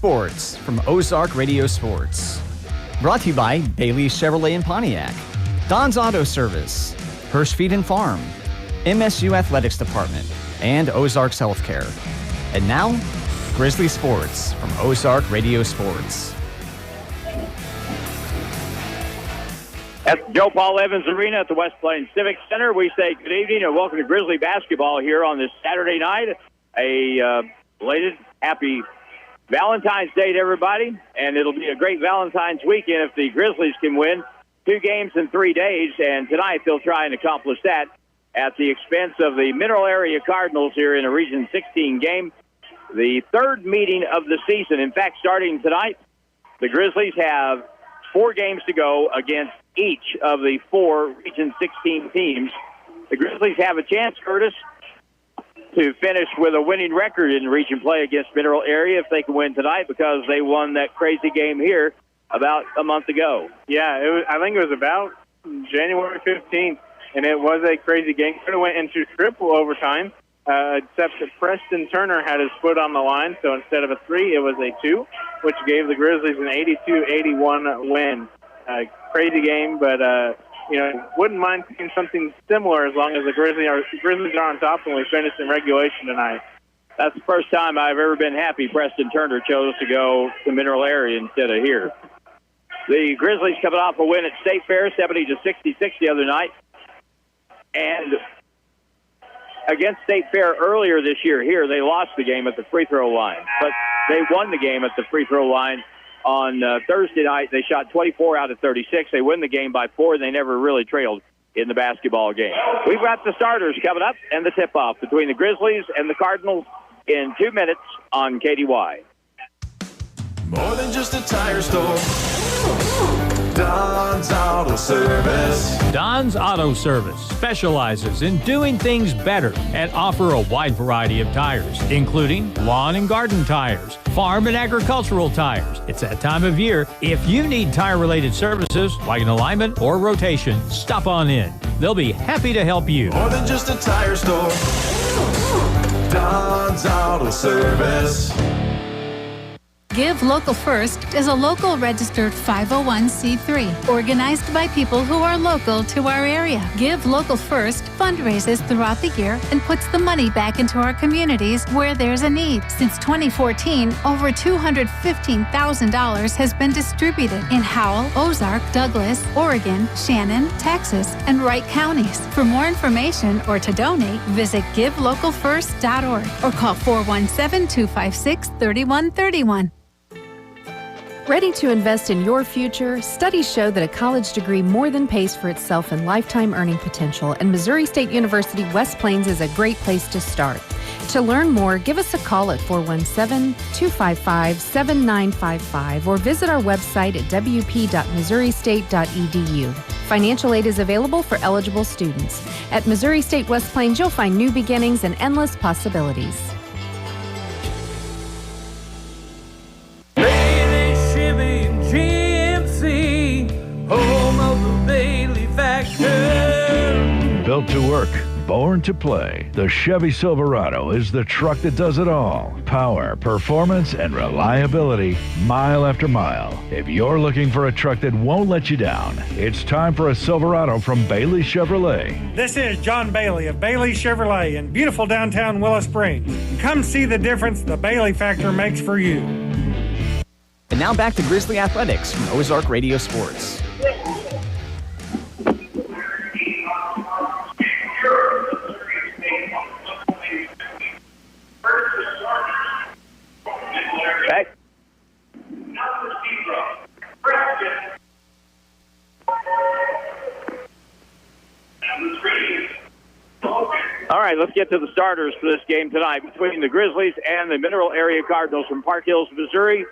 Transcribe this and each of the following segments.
Sports from Ozark Radio Sports. Brought to you by Bailey Chevrolet in Pontiac, Don's Auto Service, Hirsch Feed and Farm, MSU Athletics Department, and Ozark's Healthcare. And now, Grizzly Sports from Ozark Radio Sports. At the Joe Paul Evans Arena at the West Plains Civic Center, we say good evening and welcome to Grizzly basketball here on this Saturday night. A belated happy Valentine's Day to everybody, and it'll be a great Valentine's weekend if the Grizzlies can win 2 games in 3 days, and tonight they'll try and accomplish that at the expense of the Mineral Area Cardinals here in a Region 16 game. The third meeting of the season. In fact, starting tonight, the Grizzlies have 4 games to go against each of the 4 Region 16 teams. The Grizzlies have a chance, Curtis, to finish with a winning record in region play against Mineral Area if they can win tonight, because they won that crazy game here about a month ago. Yeah, I think it was about January 15th, and it was a crazy game. It went into triple overtime, except that Preston Turner had his foot on the line, so instead of a 3, it was a 2, which gave the Grizzlies an 82-81 win. Crazy game, but wouldn't mind seeing something similar as long as the Grizzlies are on top and we finish in regulation tonight. That's the first time I've ever been happy Preston Turner chose to go to Mineral Area instead of here. The Grizzlies coming off a win at State Fair, 70-66 the other night. And against State Fair earlier this year here, they lost the game at the free throw line. But they won the game at the free throw line on Thursday night. They shot 24 out of 36. They win the game by 4. They never really trailed in the basketball game. We've got the starters coming up and the tip-off between the Grizzlies and the Cardinals in 2 minutes on KDY. More than just a tire store. Don's Auto Service. Don's Auto Service specializes in doing things better and offer a wide variety of tires, including lawn and garden tires, farm and agricultural tires. It's that time of year. If you need tire-related services like an alignment or rotation, stop on in. They'll be happy to help you. More than just a tire store. Don's Auto Service. Give Local First is a local registered 501c3 organized by people who are local to our area. Give Local First fundraises throughout the year and puts the money back into our communities where there's a need. Since 2014, over $215,000 has been distributed in Howell, Ozark, Douglas, Oregon, Shannon, Texas, and Wright counties. For more information or to donate, visit givelocalfirst.org or call 417-256-3131. Ready to invest in your future? Studies show that a college degree more than pays for itself in lifetime earning potential, and Missouri State University West Plains is a great place to start. To learn more, give us a call at 417-255-7955 or visit our website at wp.missouristate.edu. Financial aid is available for eligible students. At Missouri State West Plains, you'll find new beginnings and endless possibilities. Home of the Bailey Factor. Built to work, born to play, the Chevy Silverado is the truck that does it all. Power, performance, and reliability, mile after mile. If you're looking for a truck that won't let you down, it's time for a Silverado from Bailey Chevrolet. This is John Bailey of Bailey Chevrolet in beautiful downtown Willow Springs. Come see the difference the Bailey Factor makes for you. And now back to Grizzly Athletics from Ozark Radio Sports. Back. All right, let's get to the starters for this game tonight between the Grizzlies and the Mineral Area Cardinals from Park Hills, Missouri.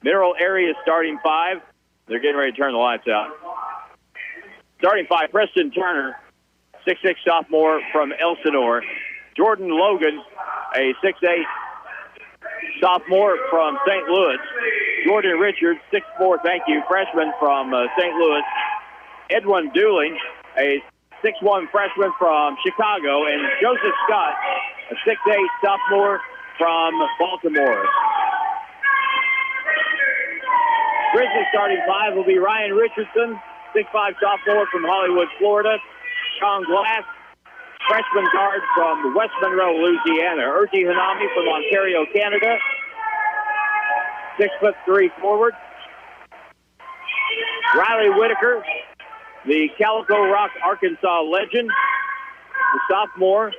Mineral Area starting 5. They're getting ready to turn the lights out. Starting 5, Preston Turner, 6'6" sophomore from Elsinore. Jordan Logan, a 6'8" sophomore from St. Louis. Jordan Richards, 6'4", freshman from St. Louis. Edwin Dooling, a 6'1" freshman from Chicago. And Joseph Scott, a 6'8" sophomore from Baltimore. Grizzlies starting five will be Ryan Richardson, 6'5" sophomore from Hollywood, Florida. Sean Glass, freshman guard from West Monroe, Louisiana. Urgi Hanami from Ontario, Canada. 6'3" forward. Riley Whitaker, the Calico Rock, Arkansas legend, the sophomore,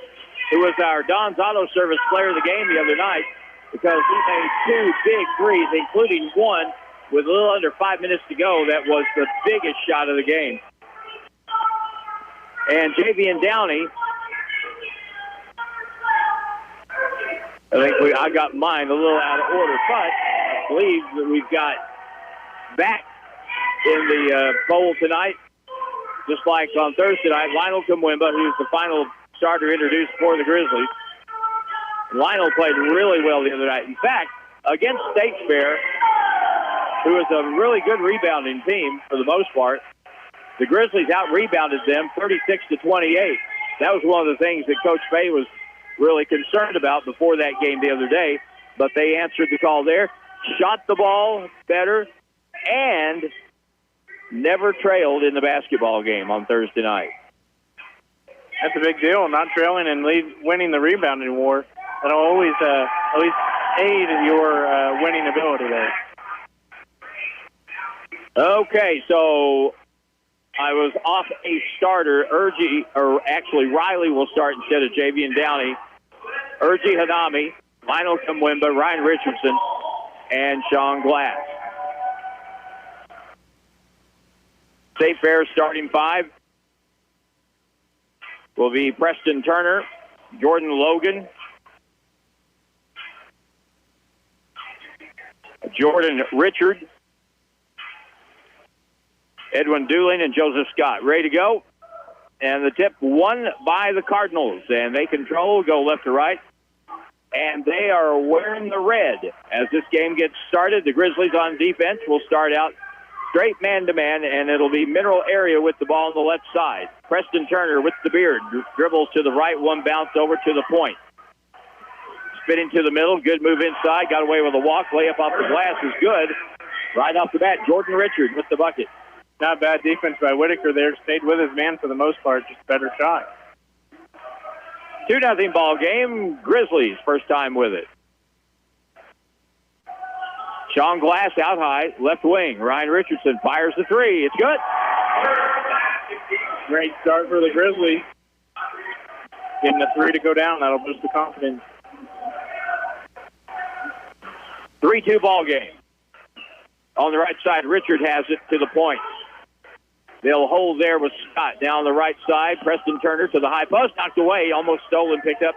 who was our Don's Auto Service player of the game the other night because he made two big threes, including one with a little under 5 minutes to go. That was the biggest shot of the game. And Javian Downey, I got mine a little out of order, but I believe that we've got back in the bowl tonight, just like on Thursday night, Lionel Kamwimba, who's the final starter introduced for the Grizzlies. Lionel played really well the other night. In fact, against State Fair, who is a really good rebounding team for the most part, the Grizzlies out-rebounded them 36-28. That was one of the things that Coach Fay was really concerned about before that game the other day, but they answered the call there, shot the ball better, and never trailed in the basketball game on Thursday night. That's a big deal, not trailing and winning the rebounding war. That'll always at least aid your winning ability there. Okay, so I was off a starter. Riley will start instead of Javian Downey. Urgi Hanami, Lionel Kamwimba, Ryan Richardson, and Sean Glass. State Fair starting five will be Preston Turner, Jordan Logan, Jordan Richard, Edwin Dooling, and Joseph Scott. Ready to go? And the tip won by the Cardinals, and they control, go left to right. And they are wearing the red. As this game gets started, the Grizzlies on defense will start out straight man-to-man, and it'll be Mineral Area with the ball on the left side. Preston Turner with the beard, dribbles to the right, one bounce over to the point. Spinning to the middle, good move inside, got away with a walk, layup off the glass is good. Right off the bat, Jordan Richard with the bucket. Not bad defense by Whitaker there, stayed with his man for the most part, just better shot. 2-0 ball game, Grizzlies, first time with it. Sean Glass out high, left wing. Ryan Richardson fires the three. It's good. Great start for the Grizzlies. Getting the three to go down, that'll boost the confidence. 3-2 ball game. On the right side, Richard has it to the point. They'll hold there with Scott down the right side. Preston Turner to the high post, knocked away, almost stolen, picked up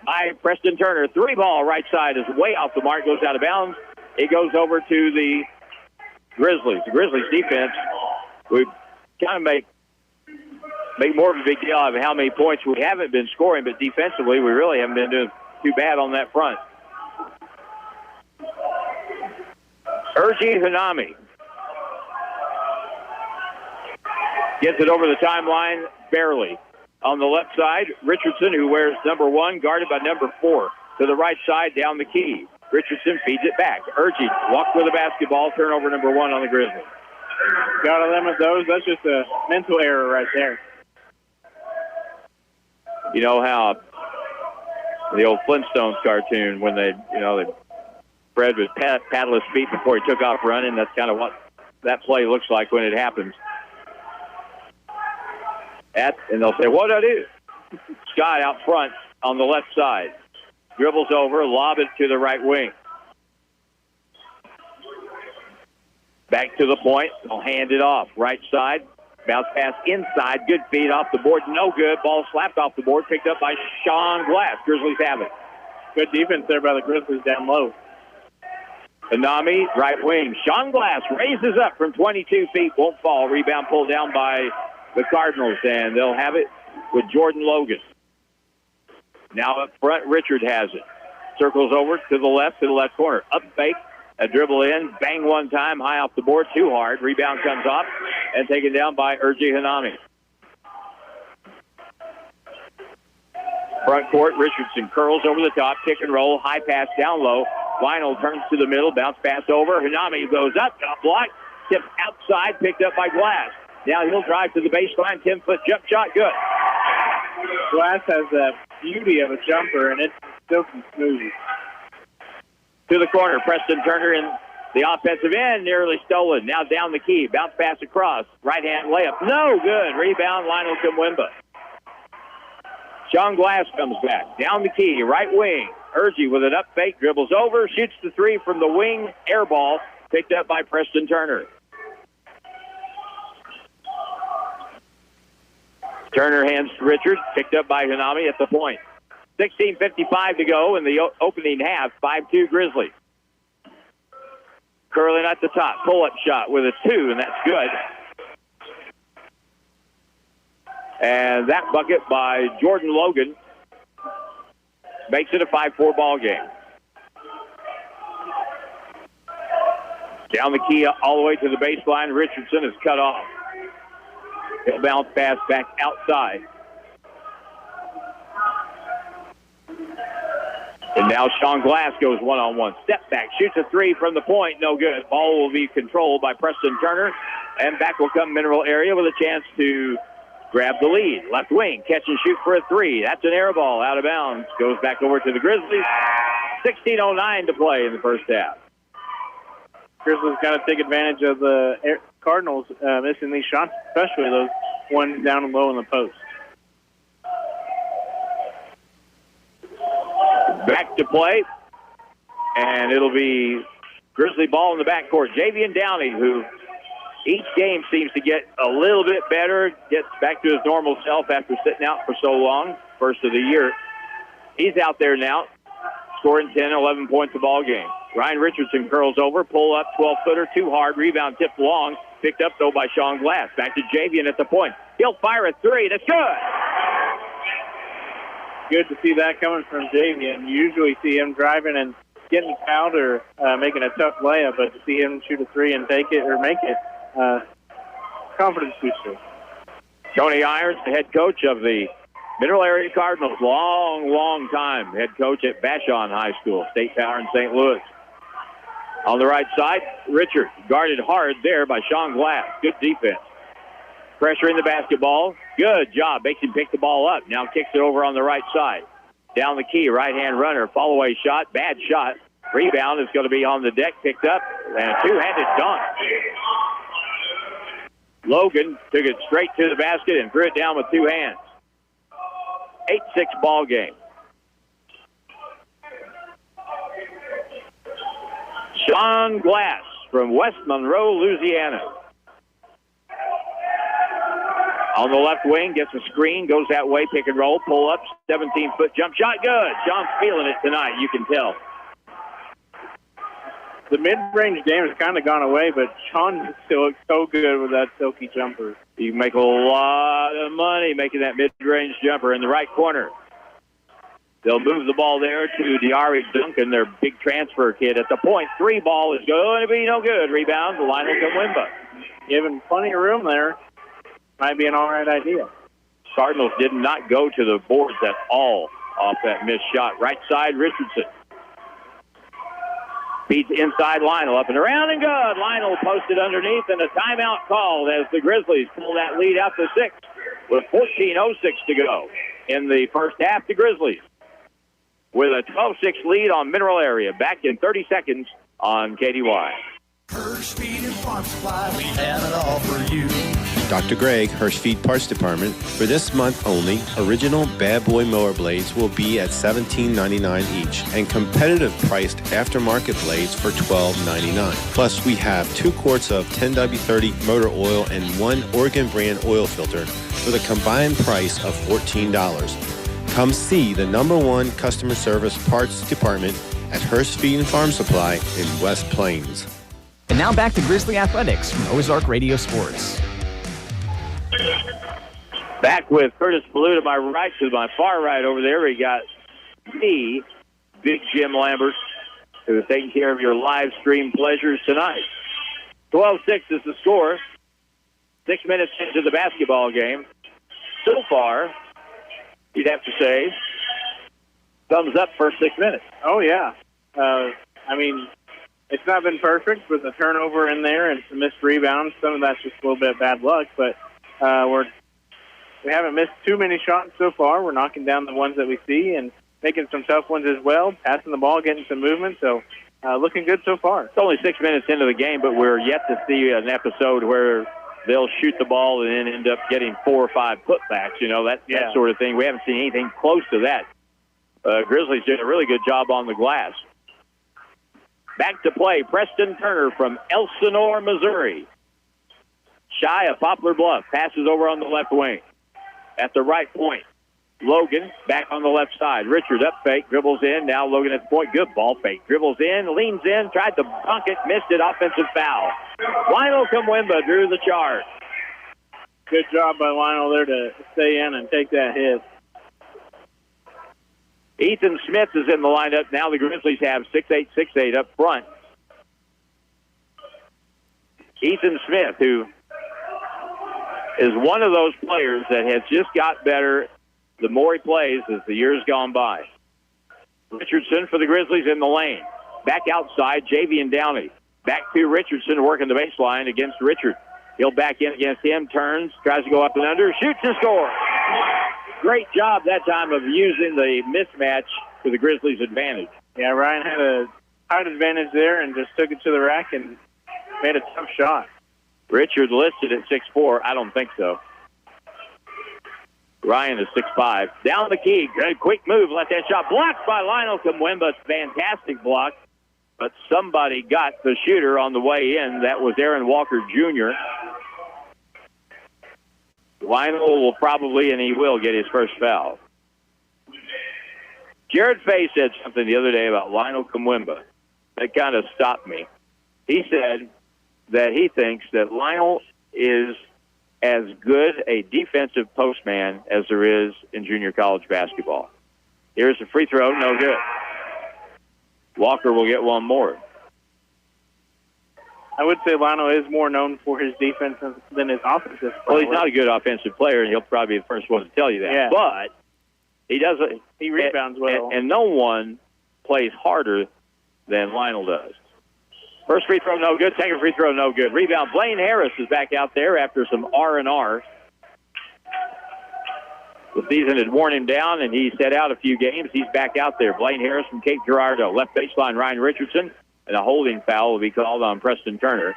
by Preston Turner. Three ball right side is way off the mark, goes out of bounds. It goes over to the Grizzlies. The Grizzlies defense, we kind of make more of a big deal out of how many points we haven't been scoring, but defensively we really haven't been doing too bad on that front. Urgi Hanami gets it over the timeline, barely. On the left side, Richardson, who wears number 1, guarded by number 4. To the right side, down the key. Richardson feeds it back. Urgi walks with the basketball, turnover number 1 on the Grizzlies. Got to limit those. That's just a mental error right there. You know how the old Flintstones cartoon, when they Fred would paddle his feet before he took off running. That's kind of what that play looks like when it happens. And they'll say, what do I do? Scott out front on the left side. Dribbles over, lob it to the right wing. Back to the point. They'll hand it off. Right side. Bounce pass inside. Good feed off the board. No good. Ball slapped off the board. Picked up by Sean Glass. Grizzlies have it. Good defense there by the Grizzlies down low. Hanami, right wing. Sean Glass raises up from 22 feet. Won't fall. Rebound pulled down by the Cardinals. And they'll have it with Jordan Logan. Now up front, Richard has it. Circles over to the left corner. Up fake, a dribble in, bang one time, high off the board, too hard. Rebound comes off and taken down by Urgi Hanami. Front court, Richardson curls over the top, pick and roll, high pass down low. Lionel turns to the middle, bounce pass over. Hanami goes up, got blocked, tipped outside, picked up by Glass. Now he'll drive to the baseline, 10-foot jump shot, good. Glass has that beauty of a jumper, and it's silky smooth. To the corner, Preston Turner in the offensive end, nearly stolen. Now down the key, bounce pass across, right-hand layup, no good. Rebound, Lionel Kimwemba. Sean Glass comes back, down the key, right wing. Urgie with an up fake, dribbles over, shoots the three from the wing, air ball, picked up by Preston Turner. Turner hands to Richards, picked up by Hanami at the point. 16:55 to go in the opening half, 5-2 Grizzlies. Curling at the top, pull-up shot with a 2, and that's good. And that bucket by Jordan Logan makes it a 5-4 ball game. Down the key all the way to the baseline. Richardson is cut off. He'll bounce pass back outside. And now Sean Glass goes one-on-one. Step back, shoots a 3 from the point. No good. Ball will be controlled by Preston Turner. And back will come Mineral Area with a chance to grab the lead. Left wing, catch and shoot for a 3. That's an air ball out of bounds. Goes back over to the Grizzlies. 16:09 to play in the first half. Grizzlies got to take advantage of the Cardinals missing these shots, especially those ones down low in the post. Back to play, and it'll be Grizzly ball in the backcourt. Javian Downey, who each game seems to get a little bit better, gets back to his normal self after sitting out for so long, first of the year. He's out there now, scoring 10, 11 points a ball game. Ryan Richardson curls over, pull up, 12-footer, too hard, rebound tipped long, picked up, though, by Sean Glass. Back to Javian at the point. He'll fire a 3. That's good. Good to see that coming from Javian. You usually see him driving and getting fouled or making a tough layup, but to see him shoot a 3 and take it or make it, confidence booster. Tony Irons, the head coach of the Mineral Area Cardinals, long time head coach at Vashon High School, State Power in St. Louis. On the right side, Richard guarded hard there by Sean Glass. Good defense. Pressuring the basketball. Good job. Makes him pick the ball up. Now kicks it over on the right side. Down the key, right-hand runner. Fall-away shot. Bad shot. Rebound is going to be on the deck. Picked up. And a two-handed dunk. Logan took it straight to the basket and threw it down with two hands. 8-6 ball game. Sean Glass from West Monroe, Louisiana. On the left wing, gets a screen, goes that way, pick and roll, pull up, 17-foot jump shot, good. Sean's feeling it tonight, you can tell. The mid-range game has kind of gone away, but Sean still looks so good with that silky jumper. You can make a lot of money making that mid-range jumper in the right corner. They'll move the ball there to Diari Duncan, their big transfer kid. At the point, 3 ball is going to be no good. Rebound to Lionel Kimwemba. Given plenty of room there, might be an all right idea. Cardinals did not go to the boards at all off that missed shot. Right side, Richardson. Beats inside Lionel, up and around and good. Lionel posted underneath, and a timeout called as the Grizzlies pull that lead out to 6 with 14:06 to go in the first half. The Grizzlies with a 12-6 lead on Mineral Area. Back in 30 seconds on KDY. Hirsch Feed and Farm Supply, we have it all for you. Dr. Greg, Hirsch Feed Parts Department. For this month only, original Bad Boy mower blades will be at $17.99 each, and competitive priced aftermarket blades for $12.99. Plus, we have 2 quarts of 10W30 motor oil and 1 Oregon brand oil filter for the combined price of $14. Come see the #1 customer service parts department at Hirsch Feed and Farm Supply in West Plains. And now back to Grizzly Athletics from Ozark Radio Sports. Back with Curtis Ballou to my right, to my far right over there. We got me, Big Jim Lambert, who is taking care of your live stream pleasures tonight. 12-6 is the score. 6 minutes into the basketball game. So far, you'd have to say, thumbs up first 6 minutes. Oh, yeah. I mean, it's not been perfect with the turnover in there and some missed rebounds. Some of that's just a little bit of bad luck, but we haven't missed too many shots so far. We're knocking down the ones that we see and making some tough ones as well, passing the ball, getting some movement. So looking good so far. It's only 6 minutes into the game, but we're yet to see an episode where they'll shoot the ball and then end up getting 4 or 5 putbacks, that sort of thing. We haven't seen anything close to that. Grizzlies did a really good job on the glass. Back to play, Preston Turner from Elsinore, Missouri. Shy of Poplar Bluff, passes over on the left wing. At the right point, Logan back on the left side. Richard up fake, dribbles in. Now Logan at the point. Good ball fake. Dribbles in, leans in, tried to dunk it, missed it. Offensive foul. Lionel Kumwemba drew the charge. Good job by Lionel there to stay in and take that hit. Ethan Smith is in the lineup. Now the Grizzlies have 6'8", up front. Ethan Smith, who is one of those players that has just got better the more he plays as the years gone by. Richardson for the Grizzlies in the lane. Back outside, Javian Downey. Back to Richardson working the baseline against Richard. He'll back in against him, turns, tries to go up and under, shoots and scores. Great job that time of using the mismatch to the Grizzlies' advantage. Yeah, Ryan had a height advantage there and just took it to the rack and made a tough shot. Richard listed at 6'4". I don't think so. Ryan is 6'5". Down the key. Good quick move. Let that shot blocked by Lionel Kumwemba. Fantastic block. But somebody got the shooter on the way in. That was Aaron Walker Jr. Lionel will probably, and he will, get his first foul. Jared Fay said something the other day about Lionel Kumwemba that kind of stopped me. He said that he thinks that Lionel is as good a defensive postman as there is in junior college basketball. Here's a free throw, no good. Walker will get one more. I would say Lionel is more known for his defense than his offensive play. Well, he's not a good offensive player, and he'll probably be the first one to tell you that. Yeah. But he doesn't. He rebounds well. And no one plays harder than Lionel does. First free throw, no good. Second free throw, no good. Rebound, Blaine Harris is back out there after some R&R. The season had worn him down, and he set out a few games. He's back out there. Blaine Harris from Cape Girardeau. Left baseline, Ryan Richardson. And a holding foul will be called on Preston Turner.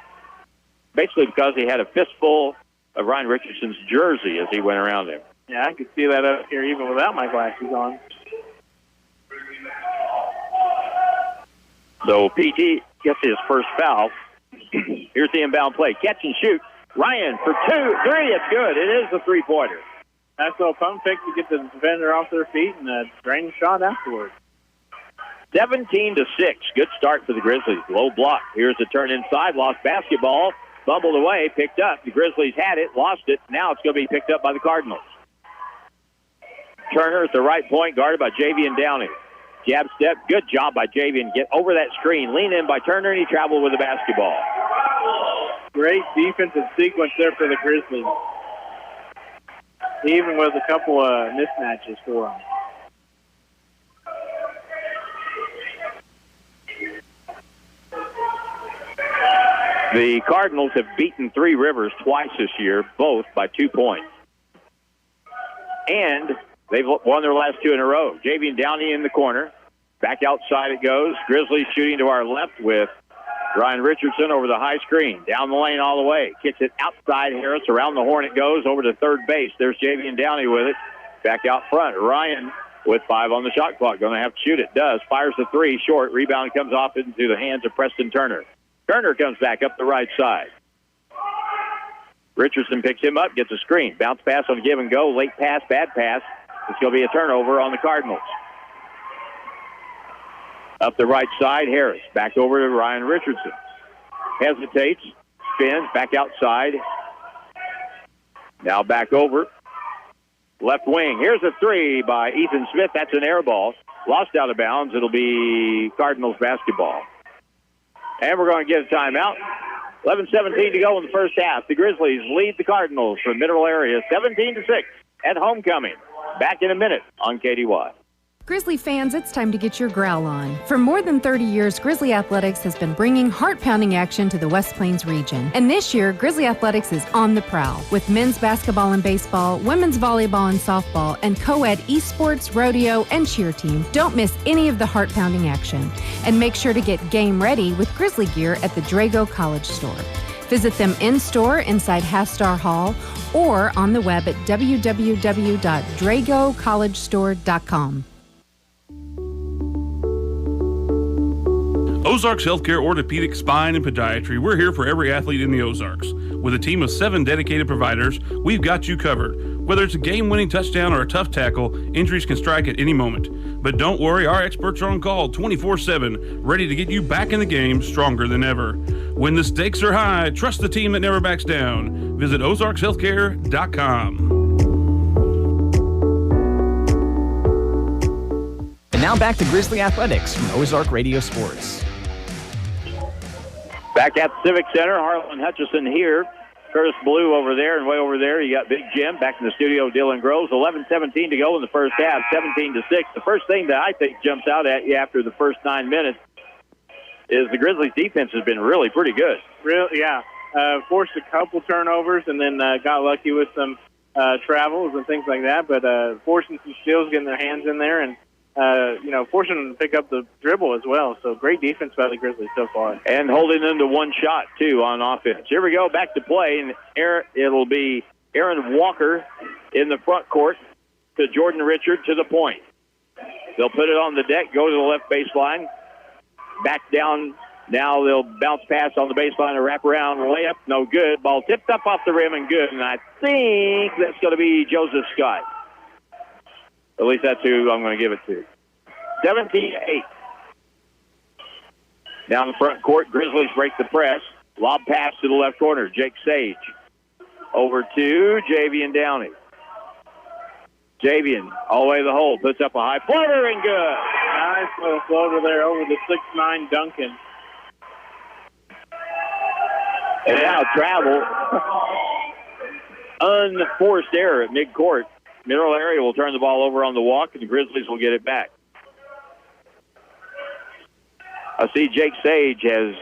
Basically because he had a fistful of Ryan Richardson's jersey as he went around him. Yeah, I could see that up here even without my glasses on. So PT gets his first foul. Here's the inbound play. Catch and shoot. Ryan for 2, 3. It's good. It is a three-pointer. Nice little pump fake to get the defender off their feet and a drain shot afterwards. 17-6. Good start for the Grizzlies. Low block. Here's a turn inside. Lost basketball. Bubbled away. Picked up. The Grizzlies had it. Lost it. Now it's going to be picked up by the Cardinals. Turner at the right point, guarded by Javian Downey. Jab step. Good job by Javian. Get over that screen. Lean in by Turner, and he traveled with the basketball. Great defensive sequence there for the Grizzlies. Even with a couple of mismatches for them. The Cardinals have beaten Three Rivers twice this year, both by 2 points. And they've won their last 2 in a row. Javian Downey in the corner. Back outside it goes. Grizzlies shooting to our left with Ryan Richardson over the high screen. Down the lane all the way. Kicks it outside Harris. Around the horn it goes over to third base. There's Javian Downey with it. Back out front. Ryan with 5 on the shot clock. Going to have to shoot it. Does. Fires the 3 short. Rebound comes off into the hands of Preston Turner. Turner comes back up the right side. Richardson picks him up, gets a screen. Bounce pass on give and go. Late pass, bad pass. It's going to be a turnover on the Cardinals. Up the right side, Harris. Back over to Ryan Richardson. Hesitates, spins, back outside. Now back over. Left wing. Here's a 3 by Ethan Smith. That's an air ball. Lost out of bounds. It'll be Cardinals basketball. And we're going to get a timeout. 11:17 to go in the first half. The Grizzlies lead the Cardinals from Mineral Area 17-6 at homecoming. Back in a minute on KDY. Grizzly fans, it's time to get your growl on. For more than 30 years, Grizzly Athletics has been bringing heart-pounding action to the West Plains region. And this year, Grizzly Athletics is on the prowl with men's basketball and baseball, women's volleyball and softball, and co-ed esports, rodeo, and cheer team. Don't miss any of the heart-pounding action. And make sure to get game ready with Grizzly gear at the Drago College Store. Visit them in-store inside Half-Star Hall or on the web at www.dragocollegestore.com. Ozarks Healthcare Orthopedic, Spine, and Podiatry. We're here for every athlete in the Ozarks. With a team of 7 dedicated providers, we've got you covered. Whether it's a game-winning touchdown or a tough tackle, injuries can strike at any moment. But don't worry, our experts are on call 24/7, ready to get you back in the game stronger than ever. When the stakes are high, trust the team that never backs down. Visit ozarkshealthcare.com. And now back to Grizzly Athletics from Ozark Radio Sports. Back at the Civic Center, Harlan Hutchison here. Curtis Blue over there, and way over there you got Big Jim. Back in the studio, Dylan Groves. 11-17 to go in the first half, 17-6. The first thing that I think jumps out at you after the first 9 minutes is the Grizzlies' defense has been really pretty good. Yeah. Forced a couple turnovers and then got lucky with some travels and things like that, but forcing some steals, getting their hands in there, and forcing them to pick up the dribble as well. So great defense by the Grizzlies so far. And holding them to one shot, too, on offense. Here we go, back to play, and it'll be Aaron Walker in the front court to Jordan Richard to the point. They'll put it on the deck, go to the left baseline, back down. Now they'll bounce pass on the baseline and wrap around, layup, no good. Ball tipped up off the rim and good, and I think that's going to be Joseph Scott. At least that's who I'm going to give it to. 17-8. Down the front court, Grizzlies break the press. Lob pass to the left corner, Jake Sage. Over to Javian Downey. Javian, all the way to the hole, puts up a high floater and good. Nice little floater there over the 6'9" Duncan. And now travel. Unforced error at midcourt. Mineral Area will turn the ball over on the walk, and the Grizzlies will get it back. I see Jake Sage has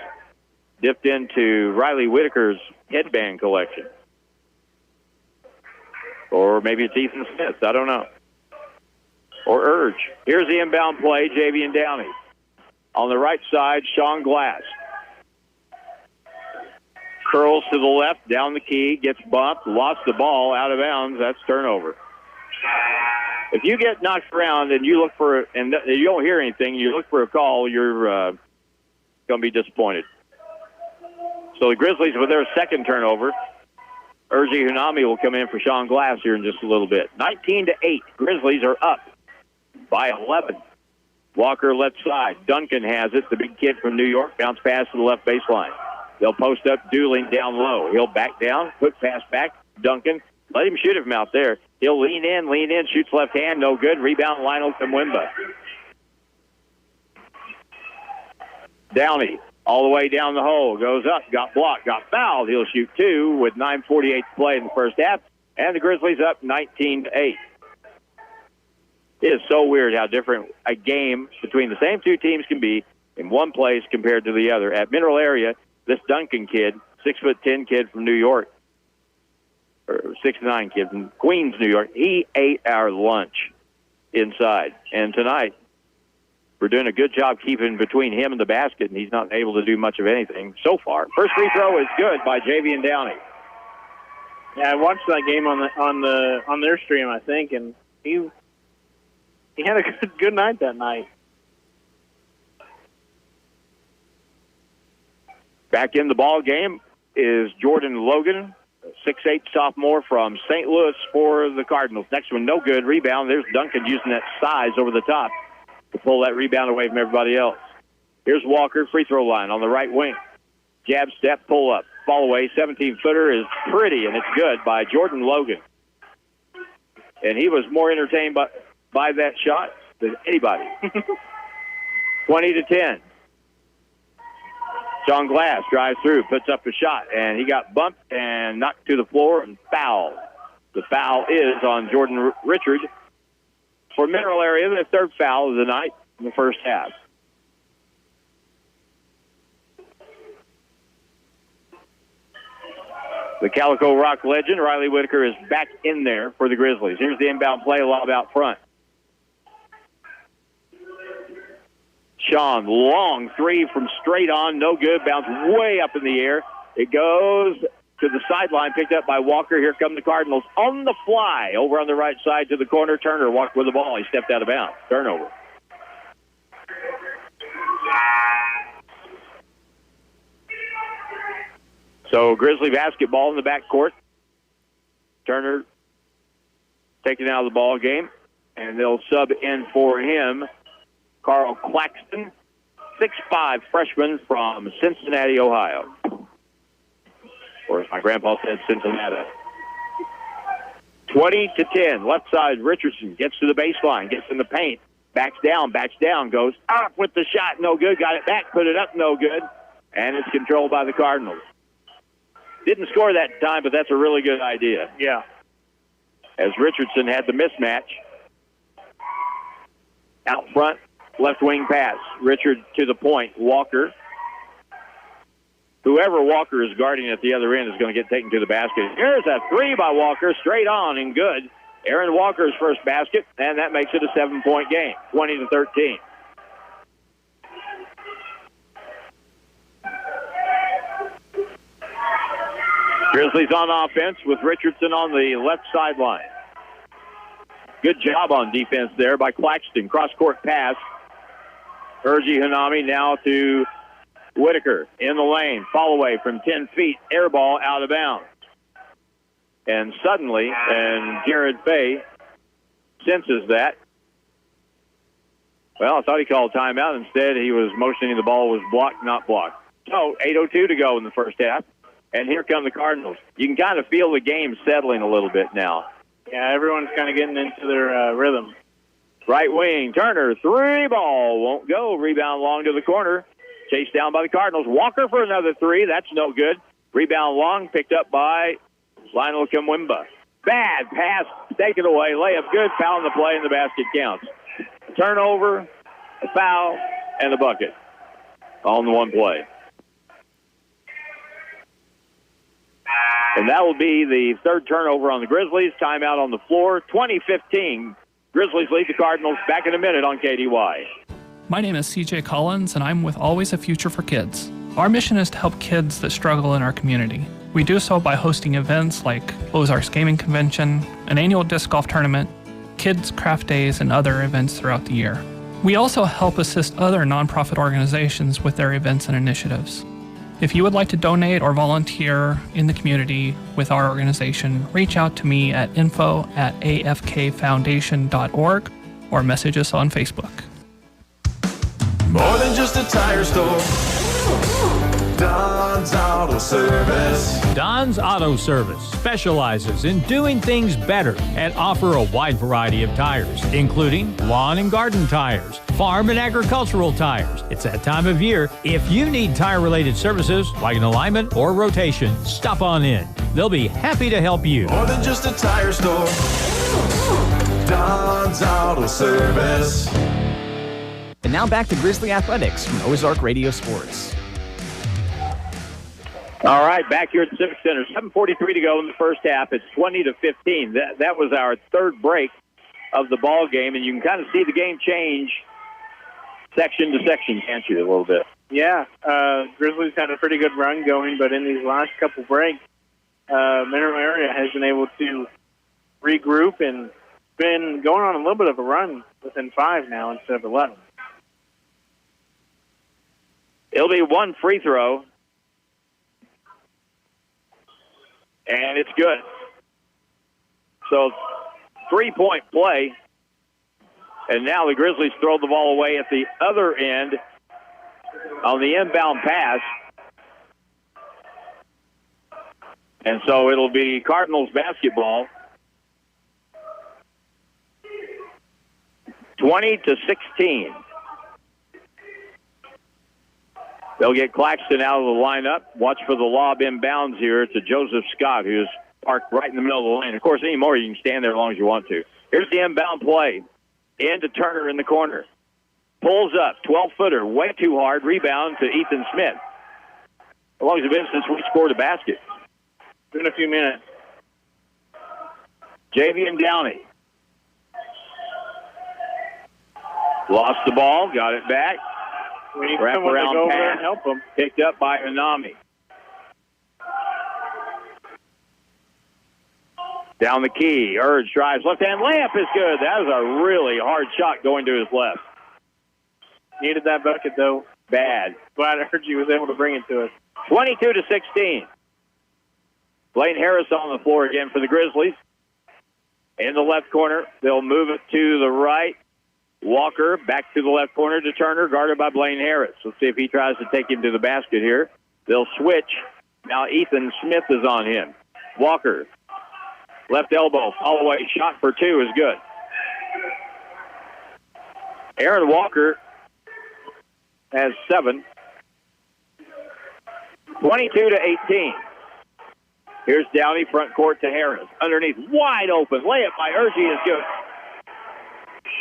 dipped into Riley Whitaker's headband collection. Or maybe it's Ethan Smith. I don't know. Or Urge. Here's the inbound play, Javian Downey. On the right side, Sean Glass. Curls to the left, down the key, gets bumped, lost the ball, out of bounds. That's turnover. If you get knocked around and you look for, and you don't hear anything, you look for a call, you're going to be disappointed. So the Grizzlies, with their second turnover, Urgi Hunami will come in for Sean Glass here in just a little bit. 19-8. Grizzlies are up by 11. Walker left side. Duncan has it. The big kid from New York. Bounce pass to the left baseline. They'll post up Dooling down low. He'll back down. Quick pass back. Duncan. Let him shoot him out there. He'll lean in, shoots left hand. No good. Rebound, Lionel Kamwimba. Downey. All the way down the hole. Goes up. Got blocked. Got fouled. He'll shoot two with 9:48 to play in the first half. And the Grizzlies up 19-8. It is so weird how different a game between the same two teams can be in one place compared to the other. At Mineral Area, this Duncan kid, 6'10" kid from New York, or 6'9" kid from Queens, New York, he ate our lunch inside. And tonight, we're doing a good job keeping between him and the basket, and he's not able to do much of anything so far. First free throw is good by Javian Downey. Yeah, I watched that game on their stream, I think, and he had a good night that night. Back in the ball game is Jordan Logan, 6'8" sophomore from St. Louis for the Cardinals. Next one, no good. Rebound. There's Duncan using that size over the top to pull that rebound away from everybody else. Here's Walker, free throw line on the right wing. Jab step, pull up, fall away. 17-footer is pretty, and it's good by Jordan Logan. And he was more entertained by that shot than anybody. 20-10. Sean Glass drives through, puts up a shot, and he got bumped and knocked to the floor and fouled. The foul is on Jordan Richard. for Mineral Area, the third foul of the night in the first half. The Calico Rock legend, Riley Whitaker, is back in there for the Grizzlies. Here's the inbound play, lob out front. Sean, long three from straight on, no good, bounced way up in the air. It goes to the sideline, picked up by Walker. Here come the Cardinals on the fly, over on the right side to the corner. Turner walked with the ball. He stepped out of bounds. Turnover. So Grizzly basketball in the backcourt. Turner taken out of the ball game, and they'll sub in for him Carl Claxton, 6'5", freshman from Cincinnati, Ohio. Or as my grandpa said, Cincinnati. 20-10. Left side, Richardson gets to the baseline, gets in the paint, backs down, goes up with the shot, no good. Got it back, put it up, no good. And it's controlled by the Cardinals. Didn't score that time, but that's a really good idea. Yeah. As Richardson had the mismatch. Out front, left wing pass. Richard to the point. Walker. Whoever Walker is guarding at the other end is going to get taken to the basket. Here's a three by Walker, straight on and good. Aaron Walker's first basket, and that makes it a 7-point game, 20-13. Grizzlies on offense with Richardson on the left sideline. Good job on defense there by Claxton. Cross-court pass. Urgi Hanami now to Whitaker in the lane. Fall away from 10 feet. Air ball out of bounds. And suddenly, and Jared Fay senses that. Well, I thought he called timeout. Instead, he was motioning the ball was blocked, not blocked. So, 8:02 to go in the first half. And here come the Cardinals. You can kind of feel the game settling a little bit now. Yeah, everyone's kind of getting into their rhythm. Right wing, Turner, three ball, won't go. Rebound long to the corner. Chased down by the Cardinals. Walker for another three. That's no good. Rebound long, picked up by Lionel Kimwimba. Bad pass, taken away. Layup good, foul in the play, and the basket counts. A turnover, a foul, and a bucket. All in the one play. And that will be the third turnover on the Grizzlies. Timeout on the floor. 20-15. Grizzlies lead the Cardinals. Back in a minute on KDY. My name is CJ Collins, and I'm with Always a Future for Kids. Our mission is to help kids that struggle in our community. We do so by hosting events like Ozarks Gaming Convention, an annual disc golf tournament, kids' craft days, and other events throughout the year. We also help assist other nonprofit organizations with their events and initiatives. If you would like to donate or volunteer in the community with our organization, reach out to me at info@afkfoundation.org or message us on Facebook. More than just a tire store. Don's Auto Service. Don's Auto Service specializes in doing things better and offer a wide variety of tires, including lawn and garden tires, farm and agricultural tires. It's that time of year. If you need tire-related services like an alignment or rotation, stop on in. They'll be happy to help you. More than just a tire store. Don's Auto Service. And now back to Grizzly Athletics from Ozark Radio Sports. All right, back here at the Civic Center. 7:43 to go in the first half. It's 20-15. That was our third break of the ball game, and you can kind of see the game change section to section, can't you, a little bit? Yeah, Grizzlies had a pretty good run going, but in these last couple breaks, Mineral Area has been able to regroup and been going on a little bit of a run within 5 now instead of 11. It'll be one free throw. And it's good. So, 3-point play. And now the Grizzlies throw the ball away at the other end on the inbound pass. And so it'll be Cardinals basketball. 20-16. They'll get Claxton out of the lineup. Watch for the lob inbounds here to Joseph Scott, who's parked right in the middle of the lane. Of course, anymore you can stand there as long as you want to. Here's the inbound play. Into Turner in the corner. Pulls up, 12-footer, way too hard. Rebound to Ethan Smith. How long has it been since we scored a basket? It's been a few minutes. Javian Downey. Lost the ball, got it back. We need Wrap someone to around go over there pass, and help them. picked up by Anami. Down the key, Urge drives, left-hand layup is good. That was a really hard shot going to his left. Needed that bucket, though. Bad. Glad Urge was able to bring it to us. 22-16. Blaine Harris on the floor again for the Grizzlies. In the left corner, they'll move it to the right. Walker back to the left corner to Turner, guarded by Blaine Harris. Let's see if he tries to take him to the basket here. They'll switch. Now Ethan Smith is on him. Walker, left elbow, follow away, shot for two is good. Aaron Walker has 7. 22-18. Here's Downey, front court to Harris. Underneath, wide open. Layup by Urgie is good.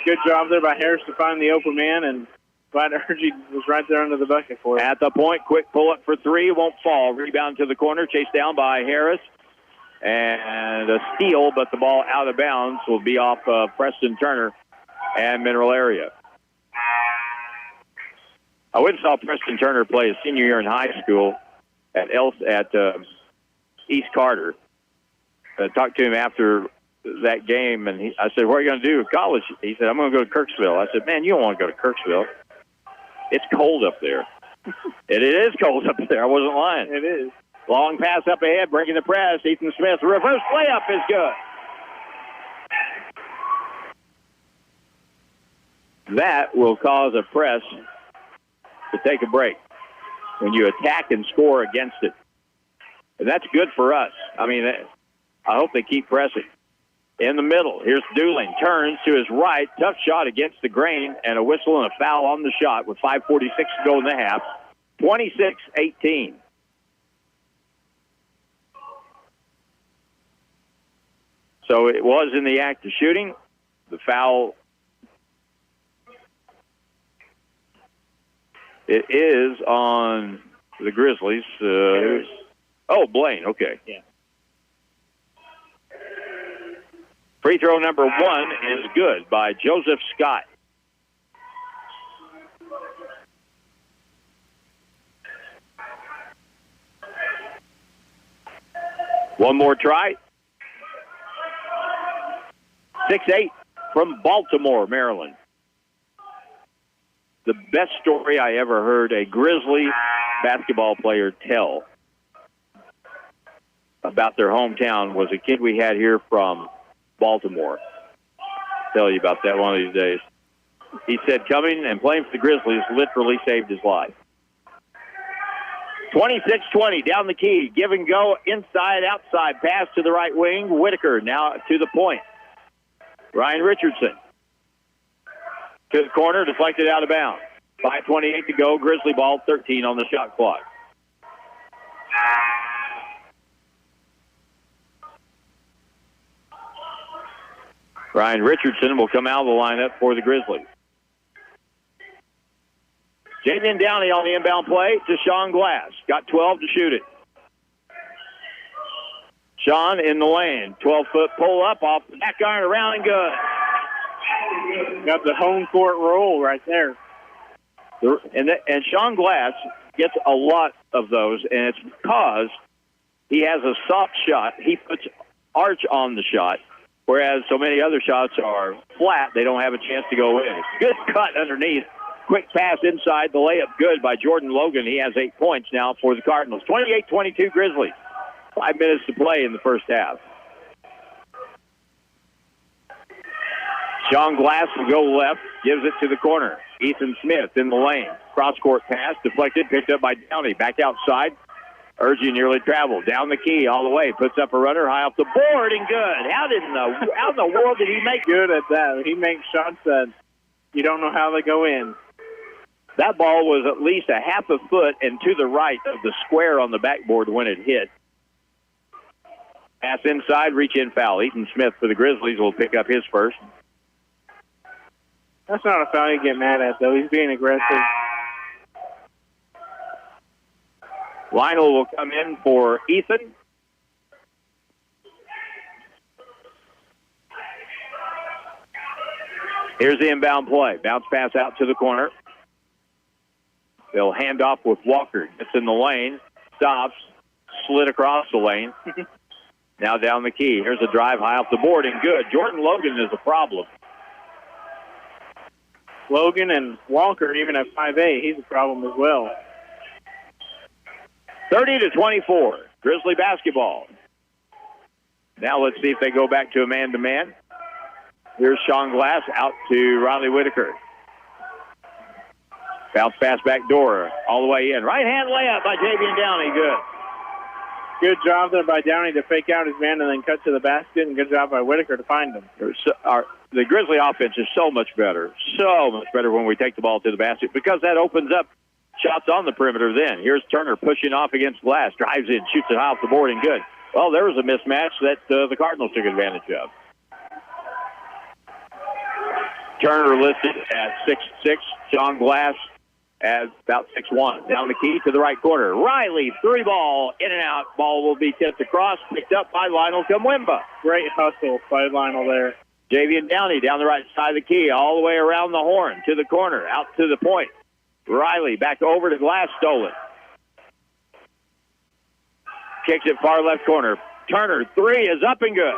Good job there by Harris to find the open man, and glad Urgie was right there under the bucket for it. At the point, quick pull-up for 3. Won't fall. Rebound to the corner. Chased down by Harris. And a steal, but the ball out of bounds will be off Preston Turner and Mineral Area. I went and saw Preston Turner play his senior year in high school at East Carter. I talked to him after that game, and I said, what are you going to do with college? He said, I'm going to go to Kirksville. I said, man, you don't want to go to Kirksville. It's cold up there. It is cold up there. I wasn't lying. It is. Long pass up ahead, breaking the press. Ethan Smith, reverse layup is good. That will cause a press to take a break when you attack and score against it. And that's good for us. I mean, I hope they keep pressing. In the middle, here's Dooling. Turns to his right. Tough shot against the grain, and a whistle and a foul on the shot with 5:46 to go in the half. 26-18. So it was in the act of shooting. The foul, it is on the Grizzlies. Blaine, okay. Yeah. Free throw number 1 is good by Joseph Scott. One more try. 6'8" from Baltimore, Maryland. The best story I ever heard a Grizzly basketball player tell about their hometown was a kid we had here from Baltimore. I'll tell you about that one of these days. He said coming and playing for the Grizzlies literally saved his life. 26-20, down the key. Give and go, inside, outside. Pass to the right wing. Whitaker now to the point. Ryan Richardson to the corner, deflected out of bounds. 5:28 to go. Grizzly ball, 13 on the shot clock. Ryan Richardson will come out of the lineup for the Grizzlies. Jaden Downey on the inbound play to Sean Glass. Got 12 to shoot it. Sean in the lane. 12-foot pull-up off the back iron around and good. Got the home court roll right there. And Sean Glass gets a lot of those, and it's because he has a soft shot. He puts arch on the shot, whereas so many other shots are flat. They don't have a chance to go in. Good cut underneath. Quick pass inside. The layup good by Jordan Logan. He has 8 points now for the Cardinals. 28-22 Grizzlies. 5 minutes to play in the first half. Sean Glass will go left, gives it to the corner. Ethan Smith in the lane. Cross-court pass, deflected, picked up by Downey. Back outside. Urgie nearly traveled. Down the key all the way. Puts up a runner high off the board and good. How in the world did he make good at that? He makes shots that you don't know how they go in. That ball was at least a half a foot and to the right of the square on the backboard when it hit. Pass inside, reach in foul. Ethan Smith for the Grizzlies will pick up his first. That's not a foul you get mad at, though. He's being aggressive. Lionel will come in for Ethan. Here's the inbound play. Bounce pass out to the corner. They'll hand off with Walker. It's in the lane. Stops. Slid across the lane. Now down the key. Here's a drive high off the board and good. Jordan Logan is a problem. Logan and Walker, even at 5'8", he's a problem as well. 30-24, Grizzly basketball. Now let's see if they go back to a man-to-man. Here's Sean Glass out to Riley Whitaker. Bounce pass back door, all the way in. Right-hand layup by Javian Downey, good. Good job there by Downey to fake out his man and then cut to the basket, and good job by Whitaker to find him. The Grizzly offense is so much better when we take the ball to the basket because that opens up shots on the perimeter then. Here's Turner pushing off against Glass, drives in, shoots it high off the board, and good. Well, there was a mismatch that the Cardinals took advantage of. Turner listed at 6'6", Sean Glass at about 6'1". Down the key to the right corner. Riley, three ball, in and out. Ball will be tipped across, picked up by Lionel Kamwemba. Great hustle by Lionel there. Javian Downey down the right side of the key, all the way around the horn, to the corner, out to the point. Riley back over to Glass, stolen. Kicks it far left corner. Turner, three is up and good.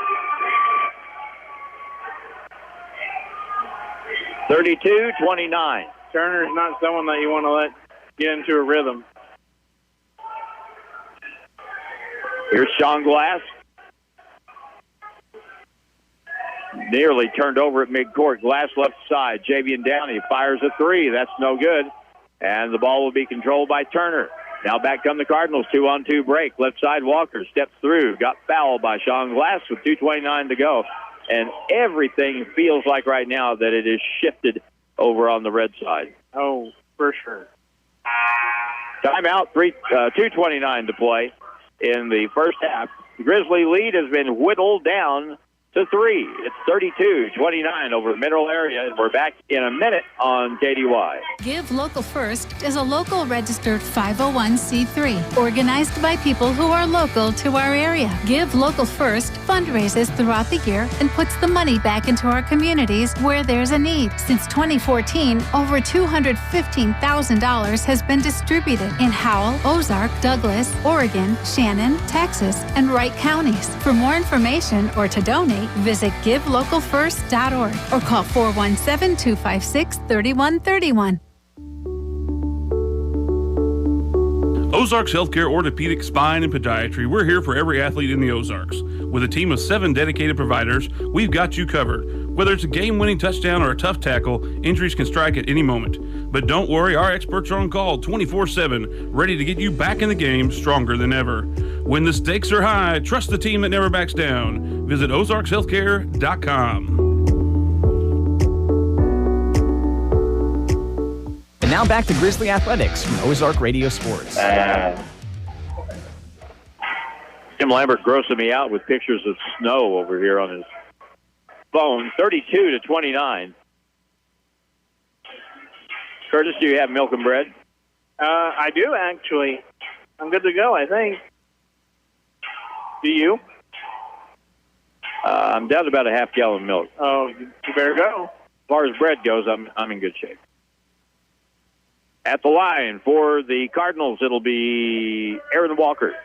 32-29. Turner's not someone that you want to let get into a rhythm. Here's Sean Glass. Nearly turned over at midcourt. Glass left side. Javian Downey fires a three. That's no good. And the ball will be controlled by Turner. Now back come the Cardinals. 2-on-2 break. Left side Walker steps through. Got fouled by Sean Glass with 2:29 to go. And everything feels like right now that it is shifted over on the red side. Oh, for sure. Timeout, 2:29 to play in the first half. The Grizzly lead has been whittled down to 3. It's 32-29 over Mineral Area, and we're back in a minute on KDY. Give Local First is a local registered 501c3 organized by people who are local to our area. Give Local First fundraises throughout the year and puts the money back into our communities where there's a need. Since 2014, over $215,000 has been distributed in Howell, Ozark, Douglas, Oregon, Shannon, Texas, and Wright counties. For more information or to donate, visit givelocalfirst.org or call 417-256-3131. Ozarks Healthcare Orthopedic Spine and Podiatry. We're here for every athlete in the Ozarks. With a team of 7 dedicated providers, we've got you covered. Whether it's a game-winning touchdown or a tough tackle, injuries can strike at any moment. But don't worry, our experts are on call 24/7, ready to get you back in the game stronger than ever. When the stakes are high, trust the team that never backs down. Visit ozarkshealthcare.com. And now back to Grizzly Athletics from Ozark Radio Sports. Tim Lambert grossing me out with pictures of snow over here on his phone. 32-29. Curtis, do you have milk and bread? I do, actually. I'm good to go, I think. Do you? I'm down to about a half gallon of milk. Oh, you better go. As far as bread goes, I'm in good shape. At the line for the Cardinals, it'll be Aaron Walker.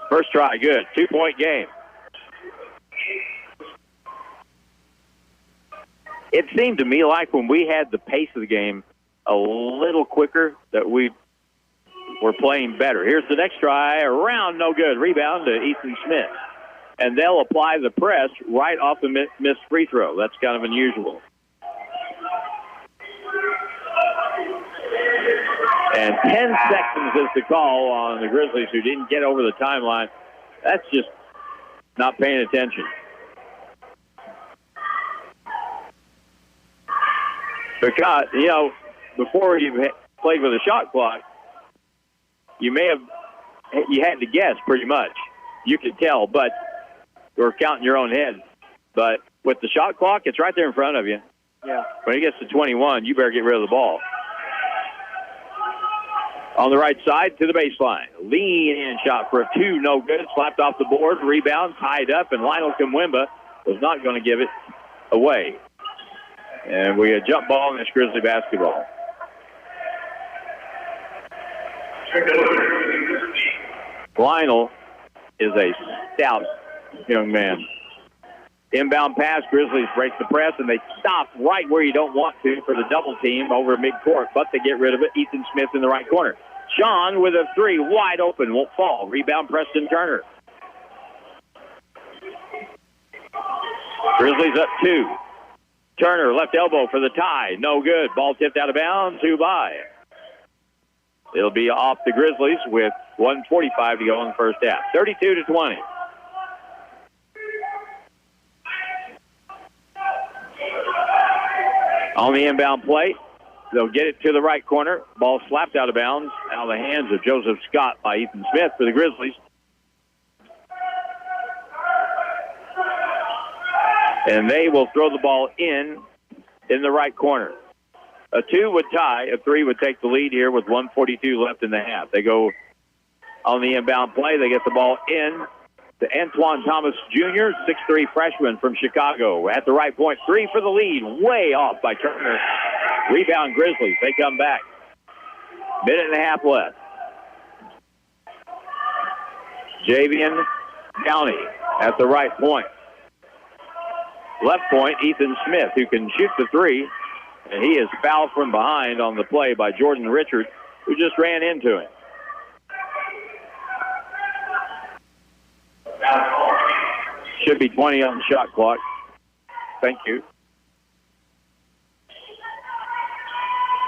First try, good. 2-point game. It seemed to me like when we had the pace of the game a little quicker that we were playing better. Here's the next try. Around, no good. Rebound to Ethan Smith. And they'll apply the press right off the missed free throw. That's kind of unusual. And 10 seconds is the call on the Grizzlies who didn't get over the timeline. That's just not paying attention. Because, before you played with a shot clock, you had to guess pretty much. You could tell, but you were counting your own head. But with the shot clock, it's right there in front of you. Yeah. When it gets to 21, you better get rid of the ball. On the right side to the baseline. Lean in shot for a 2, no good. Slapped off the board, rebound, tied up, and Lionel Kimwemba was not going to give it away. And we had jump ball in this Grizzly basketball. Lionel is a stout young man. Inbound pass, Grizzlies break the press, and they stop right where you don't want to for the double team over midcourt, but they get rid of it. Ethan Smith in the right corner. Sean with a 3, wide open, won't fall. Rebound, Preston Turner. Grizzlies up 2. Turner, left elbow for the tie. No good. Ball tipped out of bounds. 2 by. It'll be off the Grizzlies with 1:45 to go in the first half. 32-20. On the inbound play, they'll get it to the right corner. Ball slapped out of bounds out of the hands of Joseph Scott by Ethan Smith for the Grizzlies. And they will throw the ball in the right corner. A 2 would tie. A 3 would take the lead here with 1:42 left in the half. They go on the inbound play. They get the ball in to Antoine Thomas Jr., 6'3" freshman from Chicago. At the right point, 3 for the lead. Way off by Turner. Rebound Grizzlies. They come back. Minute and a half left. Javian Downey at the right point. Left point, Ethan Smith, who can shoot the 3. And he is fouled from behind on the play by Jordan Richard, who just ran into him. Should be 20 on the shot clock. Thank you.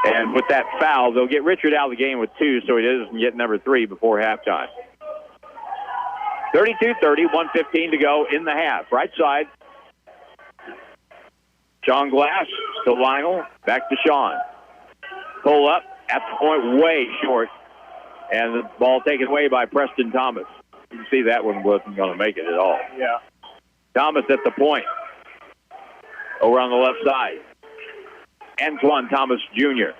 And with that foul, they'll get Richard out of the game with 2 so he doesn't get number 3 before halftime. 32-30, 1:15 to go in the half. Right side. Sean Glass to Lionel. Back to Sean. Pull up at the point, way short. And the ball taken away by Preston Thomas. You can see that one wasn't going to make it at all. Yeah. Thomas at the point. Over on the left side. Antoine Thomas Jr.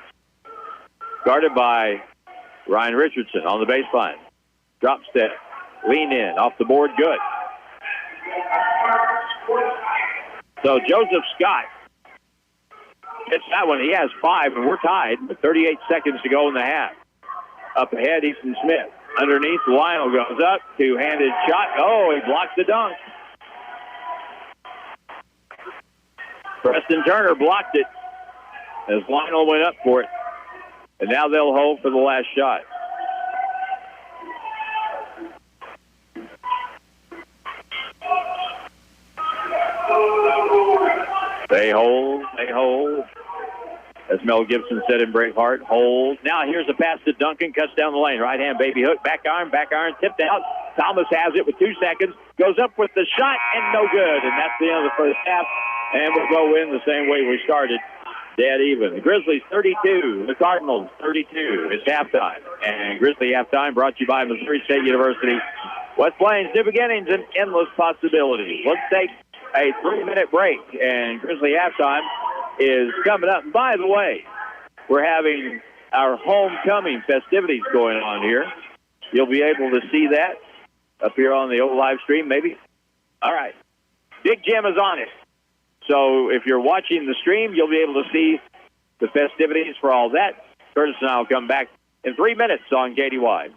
Guarded by Ryan Richardson on the baseline. Drop step. Lean in. Off the board. Good. So Joseph Scott hits that one. He has 5, and we're tied with 38 seconds to go in the half. Up ahead, Ethan Smith. Underneath, Lionel goes up. 2-handed shot. Oh, he blocks the dunk. Preston Turner blocked it as Lionel went up for it. And now they'll hold for the last shot. They hold. As Mel Gibson said in Braveheart, hold. Now here's a pass to Duncan, cuts down the lane. Right hand, baby hook, back iron, tipped out. Thomas has it with 2 seconds, goes up with the shot, and no good. And that's the end of the first half. And we'll go in the same way we started, dead even. The Grizzlies 32, the Cardinals 32. It's halftime. And Grizzly halftime brought to you by Missouri State University. West Plains, new beginnings and endless possibilities. Let's take a 3-minute break, and Grizzly halftime is coming up. And by the way, we're having our homecoming festivities going on here. You'll be able to see that up here on the old live stream, maybe. All right. Big Jim is on it. So if you're watching the stream, you'll be able to see the festivities for all that. Curtis and I will come back in 3 minutes on KDY.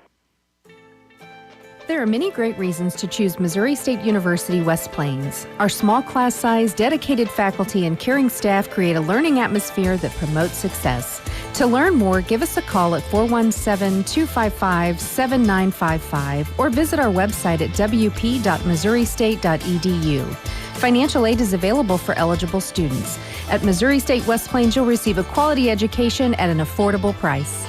There are many great reasons to choose Missouri State University West Plains. Our small class size, dedicated faculty, and caring staff create a learning atmosphere that promotes success. To learn more, give us a call at 417-255-7955 or visit our website at wp.missouristate.edu. Financial aid is available for eligible students. At Missouri State West Plains, you'll receive a quality education at an affordable price.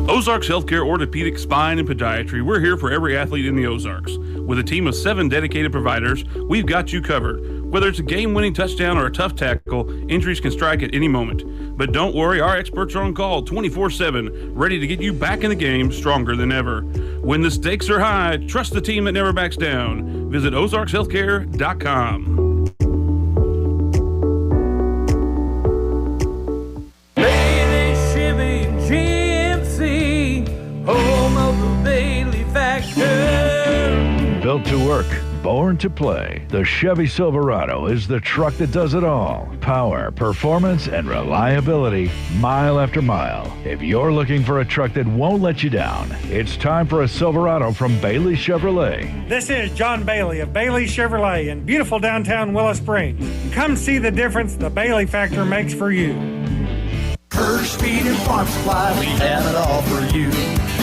Ozarks Healthcare Orthopedic, Spine, and Podiatry. We're here for every athlete in the Ozarks. With a team of 7 dedicated providers, we've got you covered. Whether it's a game-winning touchdown or a tough tackle, injuries can strike at any moment. But don't worry, our experts are on call 24/7, ready to get you back in the game stronger than ever. When the stakes are high, trust the team that never backs down. Visit ozarkshealthcare.com. Bailey Chevy GMC, home of the Bailey Factor. Built to work, born to play. The Chevy Silverado is the truck that does it all. Power, performance, and reliability, mile after mile. If you're looking for a truck that won't let you down, it's time for a Silverado from Bailey Chevrolet. This is John Bailey of Bailey Chevrolet in beautiful downtown Willow Springs. Come see the difference the Bailey Factor makes for you. Hirsch Feed and Farm Supply, we have it all for you.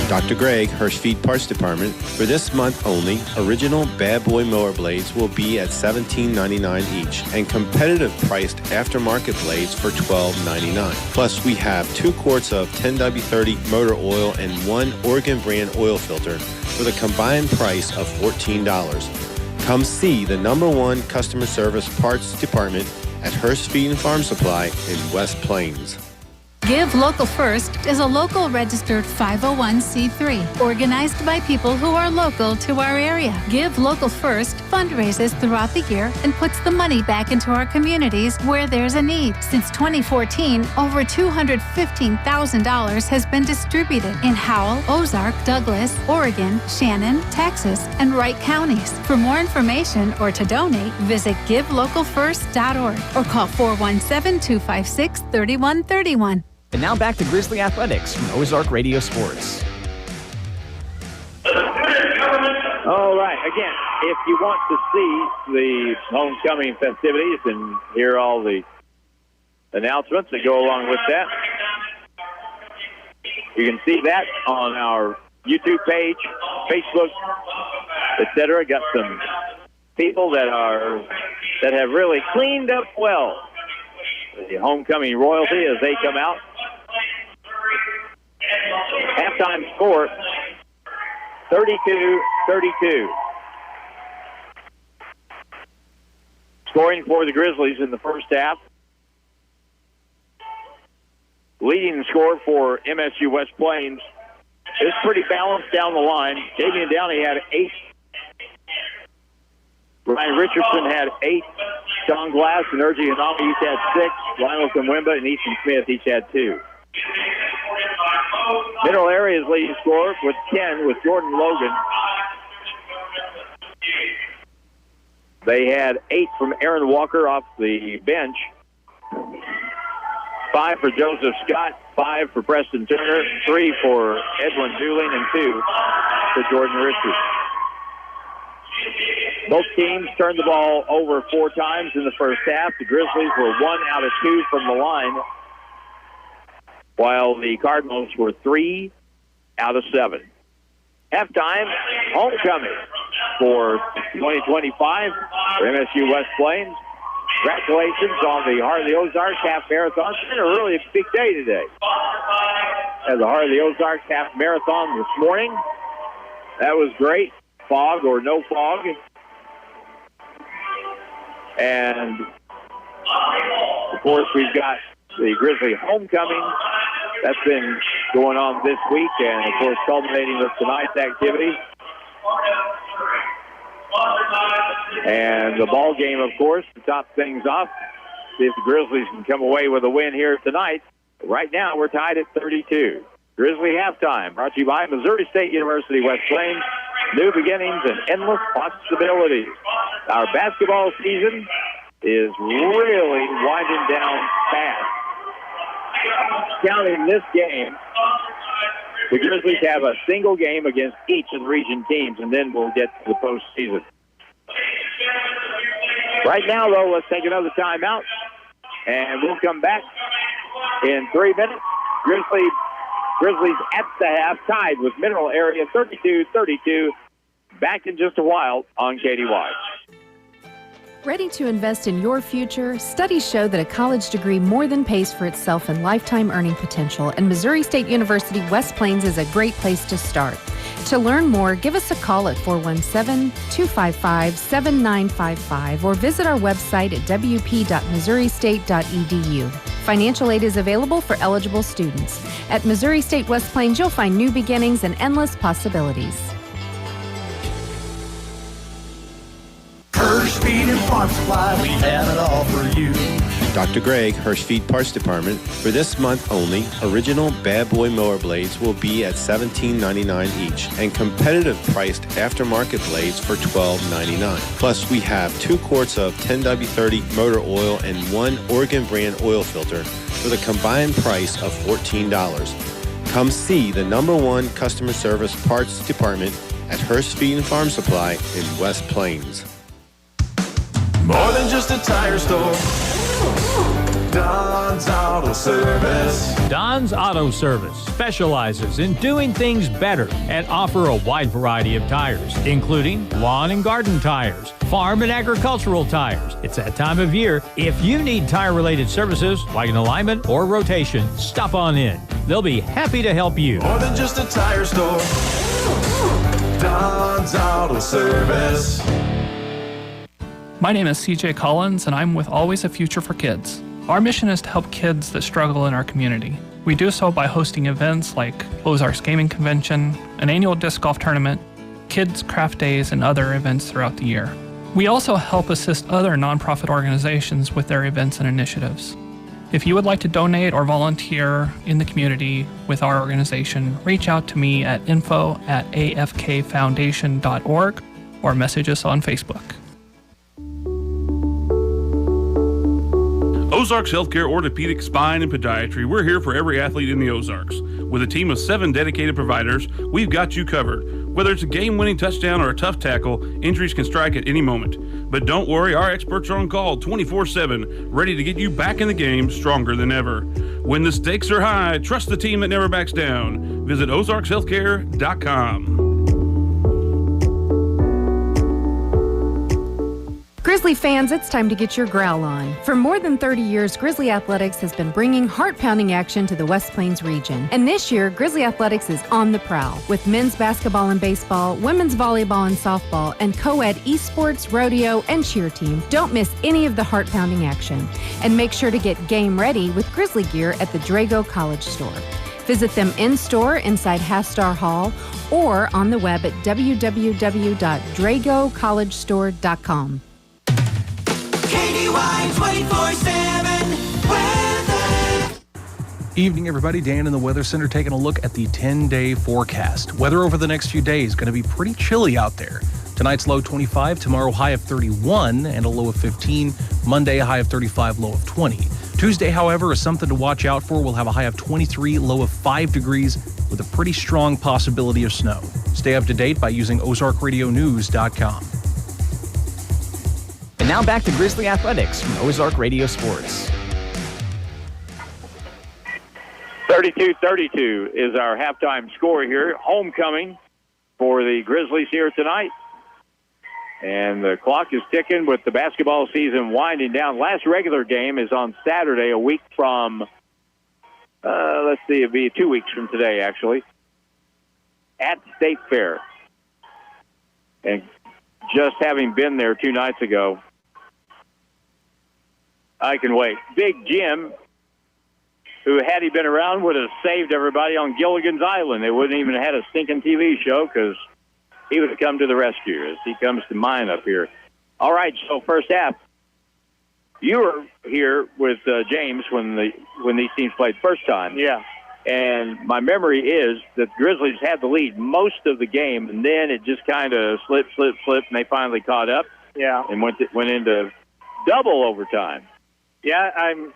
Dr. Greg, Hirsch Feed Parts Department. For this month only, original Bad Boy mower blades will be at $17.99 each, and competitive priced aftermarket blades for $12.99. Plus, we have 2 quarts of 10W30 motor oil and 1 Oregon brand oil filter with a combined price of $14. Come see the #1 customer service parts department at Hirsch Feed and Farm Supply in West Plains. Give Local First is a local registered 501c3 organized by people who are local to our area. Give Local First fundraises throughout the year and puts the money back into our communities where there's a need. Since 2014, over $215,000 has been distributed in Howell, Ozark, Douglas, Oregon, Shannon, Texas, and Wright counties. For more information or to donate, visit givelocalfirst.org or call 417-256-3131. And now back to Grizzly Athletics from Ozark Radio Sports. All right. Again, if you want to see the homecoming festivities and hear all the announcements that go along with that, you can see that on our YouTube page, Facebook, etc. Got some people that have really cleaned up well. The homecoming royalty as they come out. Halftime score, 32-32. Scoring for the Grizzlies in the first half. Leading the score for MSU-West Plains. It's pretty balanced down the line. Damian Downey had 8. Ryan Richardson had 8. Sean Glass and Ergie Hanami each had 6. Lionel Kamwimba and Easton Smith each had 2. Middle Area's leading scorer with 10 with Jordan Logan. They had 8 from Aaron Walker off the bench. 5 for Joseph Scott, 5 for Preston Turner, 3 for Edwin Dooling, and 2 for Jordan Richards. Both teams turned the ball over 4 times in the first half. The Grizzlies were 1 out of 2 from the line, while the Cardinals were 3 out of 7. Halftime, homecoming for 2025 for MSU West Plains. Congratulations on the Heart of the Ozarks half marathon. It's been a really big day today. At the Heart of the Ozarks half marathon this morning. That was great. Fog or no fog. And, of course, we've got the Grizzly homecoming. That's been going on this week and, of course, culminating with tonight's activity. And the ball game, of course, to top things off. See if the Grizzlies can come away with a win here tonight. Right now, we're tied at 32. Grizzly halftime, brought to you by Missouri State University West Plains. New beginnings and endless possibilities. Our basketball season is really winding down fast. Counting this game, the Grizzlies have a single game against each of the region teams, and then we'll get to the postseason. Right now, though, let's take another timeout, and we'll come back in 3 minutes. Grizzlies at the half, tied with Mineral Area 32-32. Back in just a while on KDY. Ready to invest in your future? Studies show that a college degree more than pays for itself in lifetime earning potential, and Missouri State University West Plains is a great place to start. To learn more, give us a call at 417-255-7955 or visit our website at wp.missouristate.edu. Financial aid is available for eligible students. At Missouri State West Plains, you'll find new beginnings and endless possibilities. Hirsch Feed and Farm Supply, we have it all for you. Dr. Greg, Hirsch Feed Parts Department. For this month only, original Bad Boy mower blades will be at $17.99 each, and competitive priced aftermarket blades for $12.99. Plus, we have 2 quarts of 10W30 motor oil and 1 Oregon brand oil filter for the combined price of $14. Come see the #1 customer service parts department at Hirsch Feed and Farm Supply in West Plains. More than just a tire store. Don's Auto Service. Don's Auto Service specializes in doing things better and offer a wide variety of tires, including lawn and garden tires, farm and agricultural tires. It's that time of year. If you need tire-related services like an alignment or rotation, stop on in. They'll be happy to help you. More than just a tire store. Don's Auto Service. My name is CJ Collins, and I'm with Always a Future for Kids. Our mission is to help kids that struggle in our community. We do so by hosting events like Ozarks Gaming Convention, an annual disc golf tournament, kids' craft days, and other events throughout the year. We also help assist other nonprofit organizations with their events and initiatives. If you would like to donate or volunteer in the community with our organization, reach out to me at info@afkfoundation.org or message us on Facebook. Ozarks Healthcare Orthopedic Spine and Podiatry. We're here for every athlete in the Ozarks. With a team of 7 dedicated providers, we've got you covered. Whether it's a game-winning touchdown or a tough tackle, injuries can strike at any moment. But don't worry, our experts are on call 24/7, ready to get you back in the game stronger than ever. When the stakes are high, trust the team that never backs down. Visit ozarkshealthcare.com. Grizzly fans, it's time to get your growl on. For more than 30 years, Grizzly Athletics has been bringing heart-pounding action to the West Plains region. And this year, Grizzly Athletics is on the prowl with men's basketball and baseball, women's volleyball and softball, and co-ed esports, rodeo, and cheer team. Don't miss any of the heart-pounding action. And make sure to get game ready with Grizzly gear at the Drago College store. Visit them in-store inside Hastar Hall or on the web at www.dragocollegestore.com. KDY 24/7 weather. Evening, everybody. Dan in the Weather Center taking a look at the 10-day forecast. Weather over the next few days going to be pretty chilly out there. Tonight's low 25, tomorrow high of 31 and a low of 15. Monday a high of 35, low of 20. Tuesday, however, is something to watch out for. We'll have a high of 23, low of 5 degrees with a pretty strong possibility of snow. Stay up to date by using OzarkRadioNews.com. And now back to Grizzly Athletics from Ozark Radio Sports. 32-32 is our halftime score here. Homecoming for the Grizzlies here tonight. And the clock is ticking with the basketball season winding down. Last regular game is on Saturday, a week from, it'd be 2 weeks from today, actually, at State Fair. And just having been there 2 nights ago, I can wait. Big Jim, who had he been around, would have saved everybody on Gilligan's Island. They wouldn't even have had a stinking TV show because he would have come to the rescue as he comes to mine up here. All right, so first half, you were here with James when these teams played first time. Yeah. And my memory is that the Grizzlies had the lead most of the game, and then it just kind of slipped, and they finally caught up. Yeah. And went into double overtime. Yeah,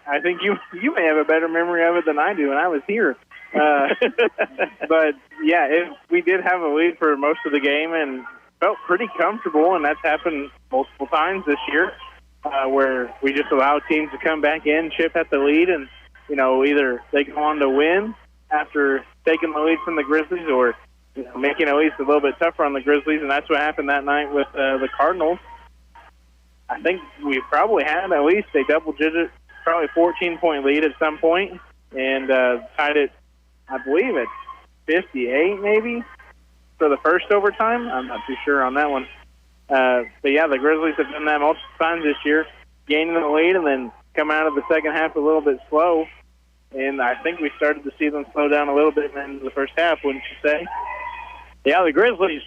I think you may have a better memory of it than I do, and I was here. But yeah, we did have a lead for most of the game and felt pretty comfortable, and that's happened multiple times this year, where we just allow teams to come back in, chip at the lead, and either they go on to win after taking the lead from the Grizzlies, or making it at least a little bit tougher on the Grizzlies, and that's what happened that night with the Cardinals. I think we probably had at least a double-digit, probably 14-point lead at some point, and tied it, I believe, at 58 maybe for the first overtime. I'm not too sure on that one. But, yeah, the Grizzlies have done that multiple times this year, gaining the lead and then come out of the second half a little bit slow. And I think we started to see them slow down a little bit in the first half, wouldn't you say? Yeah, the Grizzlies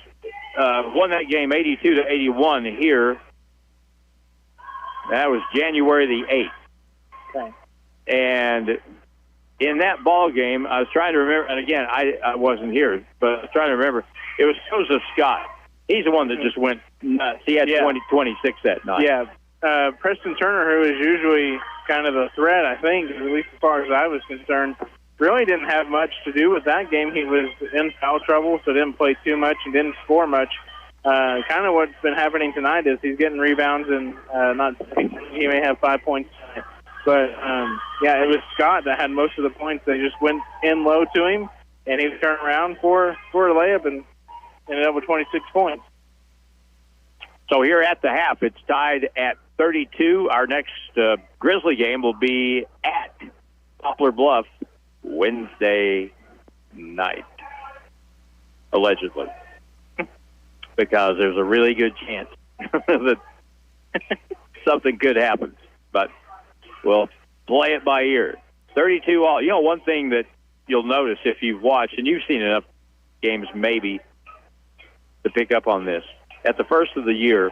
won that game 82-81 here. That was January the 8th. Okay. And in that ball game, I was trying to remember, and again, I wasn't here, but I was trying to remember. It was Joseph Scott. He's the one that just went nuts. He had 26 that night. Yeah. Preston Turner, who is usually kind of a threat, I think, at least as far as I was concerned, really didn't have much to do with that game. He was in foul trouble, so didn't play too much and didn't score much. Kind of what's been happening tonight is he's getting rebounds, and he may have 5 points. But, yeah, it was Scott that had most of the points. They just went in low to him, and he turned around for a layup and ended up with 26 points. So here at the half, it's tied at 32. Our next Grizzly game will be at Poplar Bluff Wednesday night, allegedly, because there's a really good chance that something could happen. But we'll play it by ear. 32 all. You know, one thing that you'll notice if you've watched, and you've seen enough games maybe to pick up on this, at the first of the year,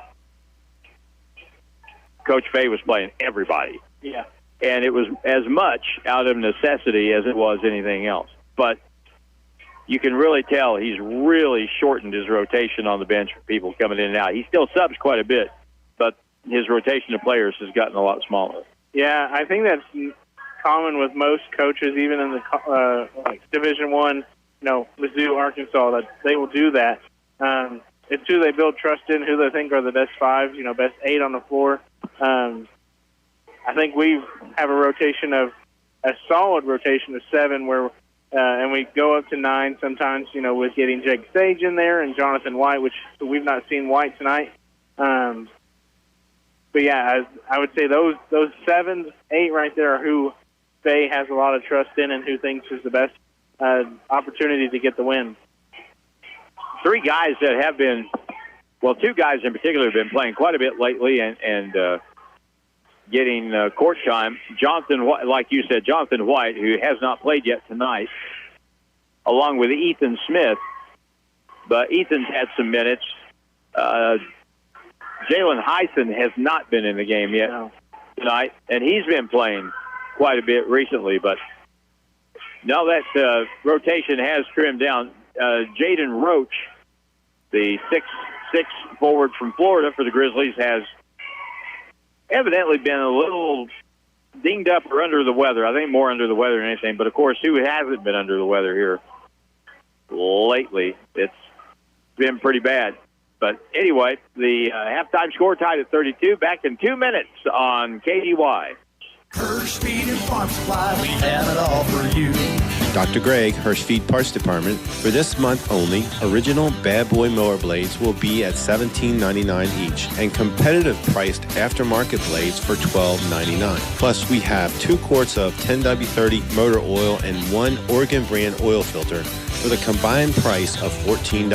Coach Fay was playing everybody. Yeah. And it was as much out of necessity as it was anything else. But you can really tell he's really shortened his rotation on the bench for people coming in and out. He still subs quite a bit, but his rotation of players has gotten a lot smaller. Yeah, I think that's common with most coaches, even in the like Division I, Mizzou, Arkansas, that they will do that. It's who they build trust in, who they think are the best five, best 8 on the floor. I think we have a solid rotation of 7 where, and we go up to 9 sometimes, with getting Jake Sage in there and Jonathan White, which we've not seen White tonight. But yeah, I would say those 7, 8 right there are who Fay has a lot of trust in and who thinks is the best opportunity to get the win. 3 guys that have been, 2 guys in particular have been playing quite a bit lately and getting court time. Jonathan White, like you said, Jonathan White, who has not played yet tonight, along with Ethan Smith. But Ethan's had some minutes. Jalen Heisen has not been in the game yet tonight, and he's been playing quite a bit recently. But now that rotation has trimmed down, Jaden Roach, the 6'6" forward from Florida for the Grizzlies, has evidently been a little dinged up or under the weather. I think more under the weather than anything. But, of course, who hasn't been under the weather here lately? It's been pretty bad. But, anyway, the halftime score tied at 32. Back in 2 minutes on KDY. Hirsch Feed and Farm Supply, we have it all for you. Dr. Greg, Hirsch Feed Parts Department. For this month only, original Bad Boy mower blades will be at $17.99 each, and competitive priced aftermarket blades for $12.99. Plus, we have 2 quarts of 10W30 motor oil and 1 Oregon brand oil filter for the combined price of $14.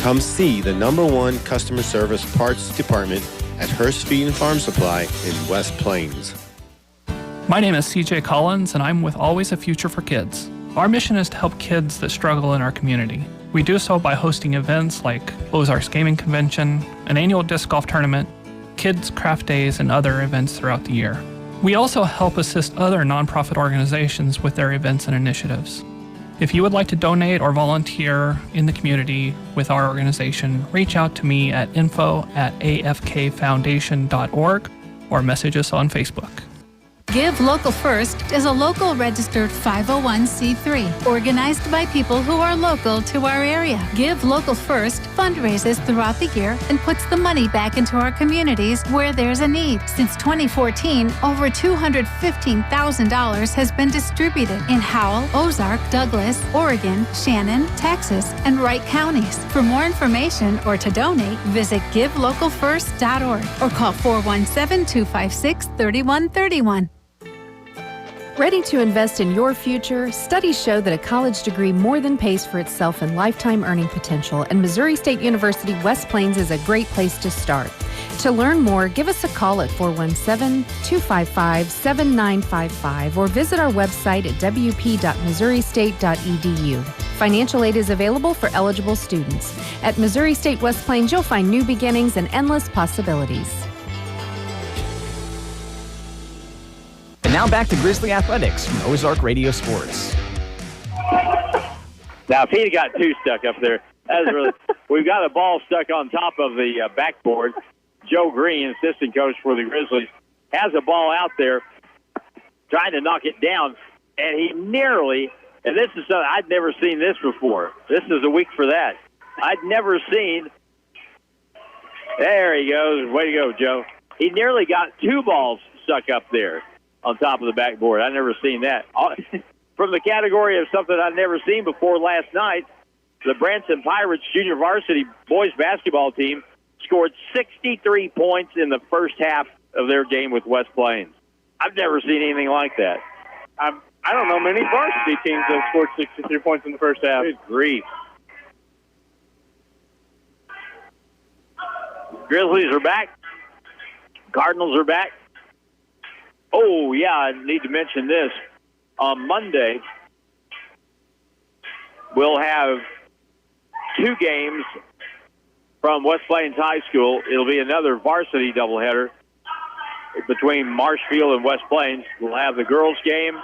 Come see the #1 customer service parts department at Hirsch Feed and Farm Supply in West Plains. My name is CJ Collins, and I'm with Always a Future for Kids. Our mission is to help kids that struggle in our community. We do so by hosting events like Ozarks Gaming Convention, an annual disc golf tournament, kids' craft days, and other events throughout the year. We also help assist other nonprofit organizations with their events and initiatives. If you would like to donate or volunteer in the community with our organization, reach out to me at info@afkfoundation.org or message us on Facebook. Give Local First is a local registered 501c3 organized by people who are local to our area. Give Local First fundraises throughout the year and puts the money back into our communities where there's a need. Since 2014, over $215,000 has been distributed in Howell, Ozark, Douglas, Oregon, Shannon, Texas, and Wright counties. For more information or to donate, visit givelocalfirst.org or call 417-256-3131. Ready to invest in your future? Studies show that a college degree more than pays for itself in lifetime earning potential, and Missouri State University West Plains is a great place to start. To learn more, give us a call at 417-255-7955 or visit our website at wp.missouristate.edu. Financial aid is available for eligible students. At Missouri State West Plains, you'll find new beginnings and endless possibilities. And now back to Grizzly Athletics from Ozark Radio Sports. Now, if he'd got two stuck up there, that is really. We've got a ball stuck on top of the backboard. Joe Green, assistant coach for the Grizzlies, has a ball out there trying to knock it down, and he nearly, and this is something, I'd never seen this before. This is a week for that. I'd never seen, there he goes. Way to go, Joe. He nearly got two balls stuck up there on top of the backboard. I've never seen that. From the category of something I've never seen before last night, the Branson Pirates junior varsity boys basketball team scored 63 points in the first half of their game with West Plains. I've never seen anything like that. I don't know many varsity teams that scored 63 points in the first half. Good grief. Grizzlies are back. Cardinals are back. Oh, yeah, I need to mention this. On Monday, we'll have two games from West Plains High School. It'll be another varsity doubleheader between Marshfield and West Plains. We'll have the girls' game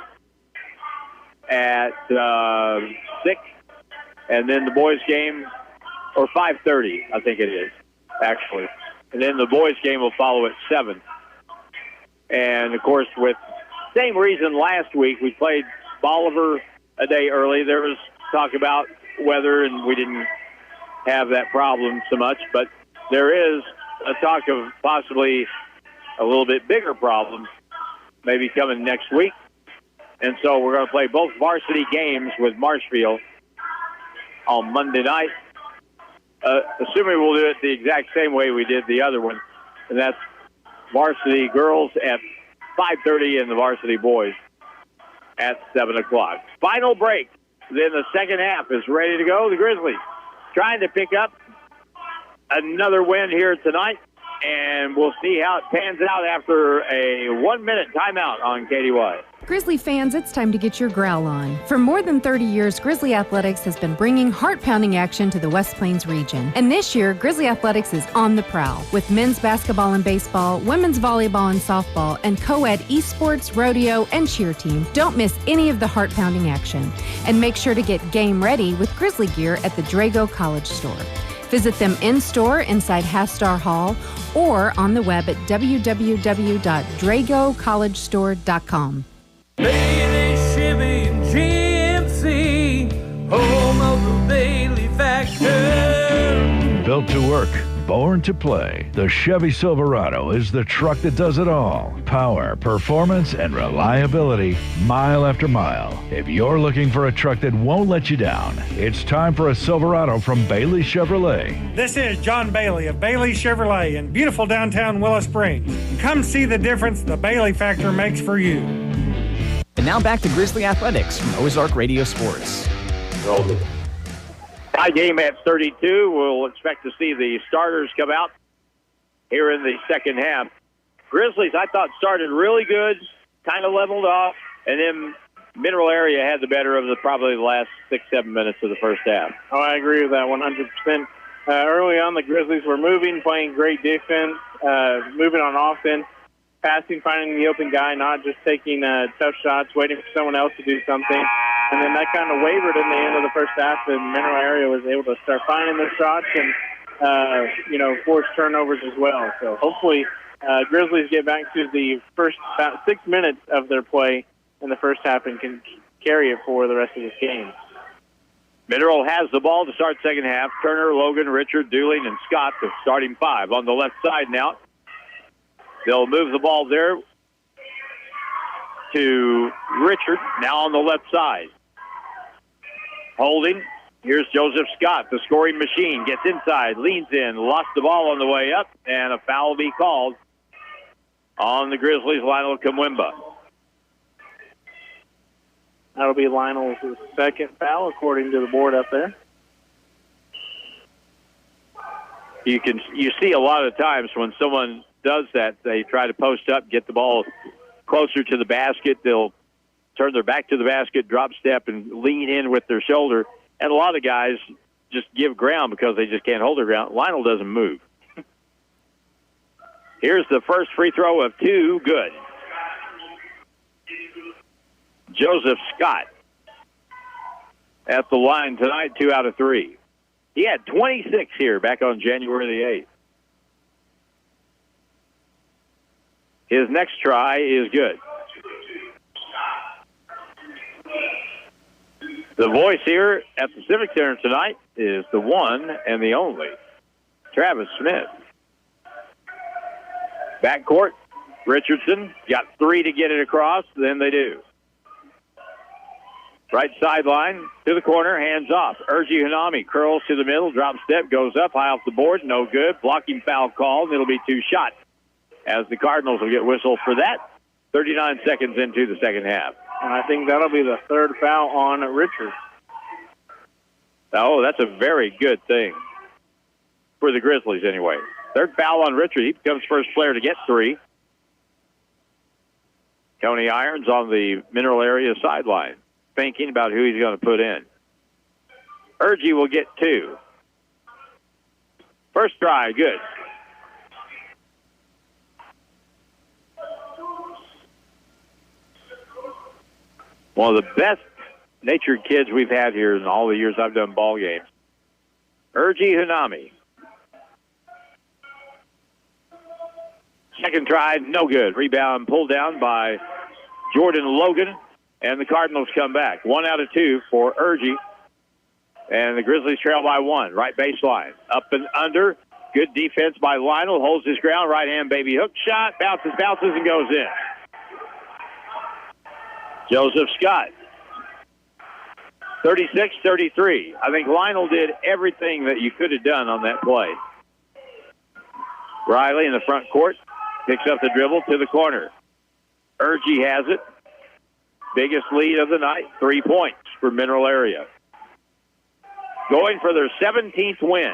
at 6, and then the boys' game, or 5:30, I think it is, actually. And then the boys' game will follow at 7. And, of course, with same reason last week, we played Bolivar a day early. There was talk about weather, and we didn't have that problem so much. But there is a talk of possibly a little bit bigger problem maybe coming next week. And so we're going to play both varsity games with Marshfield on Monday night, assuming we'll do it the exact same way we did the other one, and that's varsity girls at 5:30 and the varsity boys at 7 o'clock. Final break. Then the second half is ready to go. The Grizzlies trying to pick up another win here tonight, and we'll see how it pans out after a 1-minute timeout on KDY. Grizzly fans, it's time to get your growl on. For more than 30 years, Grizzly Athletics has been bringing heart-pounding action to the West Plains region. And this year, Grizzly Athletics is on the prowl with men's basketball and baseball, women's volleyball and softball, and co-ed esports, rodeo, and cheer team. Don't miss any of the heart-pounding action. And make sure to get game ready with Grizzly gear at the Drago College Store. Visit them in-store inside Hastar Hall or on the web at www.dragocollegestore.com. Bailey, Chevy, and GMC, home of the Bailey Factor. Built to work, born to play. The Chevy Silverado is the truck that does it all. Power, performance, and reliability, mile after mile. If you're looking for a truck that won't let you down, it's time for a Silverado from Bailey Chevrolet. This is John Bailey of Bailey Chevrolet in beautiful downtown Willow Springs. Come see the difference the Bailey Factor makes for you. And now back to Grizzly Athletics from Ozark Radio Sports. Tie game at 32. We'll expect to see the starters come out here in the second half. Grizzlies, I thought, started really good, kind of leveled off, and then Mineral Area had the better of probably the last 6-7 minutes of the first half. Oh, I agree with that 100%. Early on, the Grizzlies were moving, playing great defense, moving on offense, passing, finding the open guy, not just taking tough shots, waiting for someone else to do something. And then that kind of wavered in the end of the first half, and Mineral Area was able to start finding their shots and, force turnovers as well. So hopefully Grizzlies get back to the first about 6 minutes of their play in the first half and can carry it for the rest of this game. Mineral has the ball to start second half. Turner, Logan, Richard, Dooling, and Scott, the starting five. On the left side now, they'll move the ball there to Richard, now on the left side. Holding. Here's Joseph Scott, the scoring machine. Gets inside, leans in, lost the ball on the way up, and a foul will be called on the Grizzlies, Lionel Kamwimba. That'll be Lionel's second foul, according to the board up there. You see a lot of times when someone does that, they try to post up, get the ball closer to the basket. They'll turn their back to the basket, drop step, and lean in with their shoulder. And a lot of guys just give ground because they just can't hold their ground. Lionel doesn't move. Here's the first free throw of two. Good. Joseph Scott at the line tonight, 2 out of 3. He had 26 here back on January the 8th. His next try is good. The voice here at the Civic Center tonight is the one and the only Travis Smith. Backcourt, Richardson got 3 to get it across, then they do. Right sideline to the corner, hands off. Urgi Hanami curls to the middle, drop step, goes up, high off the board, no good. Blocking foul called, it'll be 2 shots. As the Cardinals will get whistled for that. 39 seconds into the second half. And I think that'll be the third foul on Richard. Oh, that's a very good thing for the Grizzlies anyway. Third foul on Richard. He becomes first player to get 3. Tony Irons on the Mineral area sideline, thinking about who he's going to put in. Urgi will get 2. First try, good. One of the best-natured kids we've had here in all the years I've done ball games. Urgi Hanami. Second try, no good. Rebound pulled down by Jordan Logan, and the Cardinals come back. 1 out of 2 for Urgi, and the Grizzlies trail by 1. Right baseline, up and under. Good defense by Lionel, holds his ground. Right-hand baby hook shot, bounces, and goes in. Joseph Scott, 36-33. I think Lionel did everything that you could have done on that play. Riley in the front court picks up the dribble to the corner. Urgi has it. Biggest lead of the night, 3 points for Mineral area. Going for their 17th win.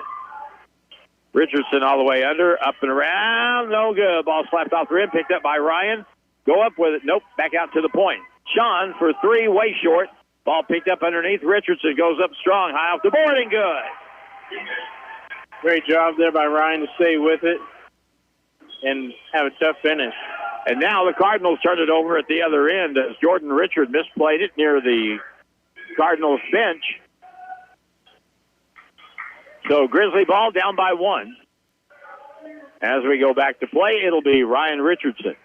Richardson all the way under, up and around, no good. Ball slapped off the rim, picked up by Ryan. Go up with it, nope, back out to the point. Sean for 3, way short. Ball picked up underneath. Richardson goes up strong, high off the board, and good. Great job there by Ryan to stay with it and have a tough finish. And now the Cardinals turn it over at the other end as Jordan Richard misplayed it near the Cardinals bench. So Grizzly ball down by 1. As we go back to play, it'll be Ryan Richardson.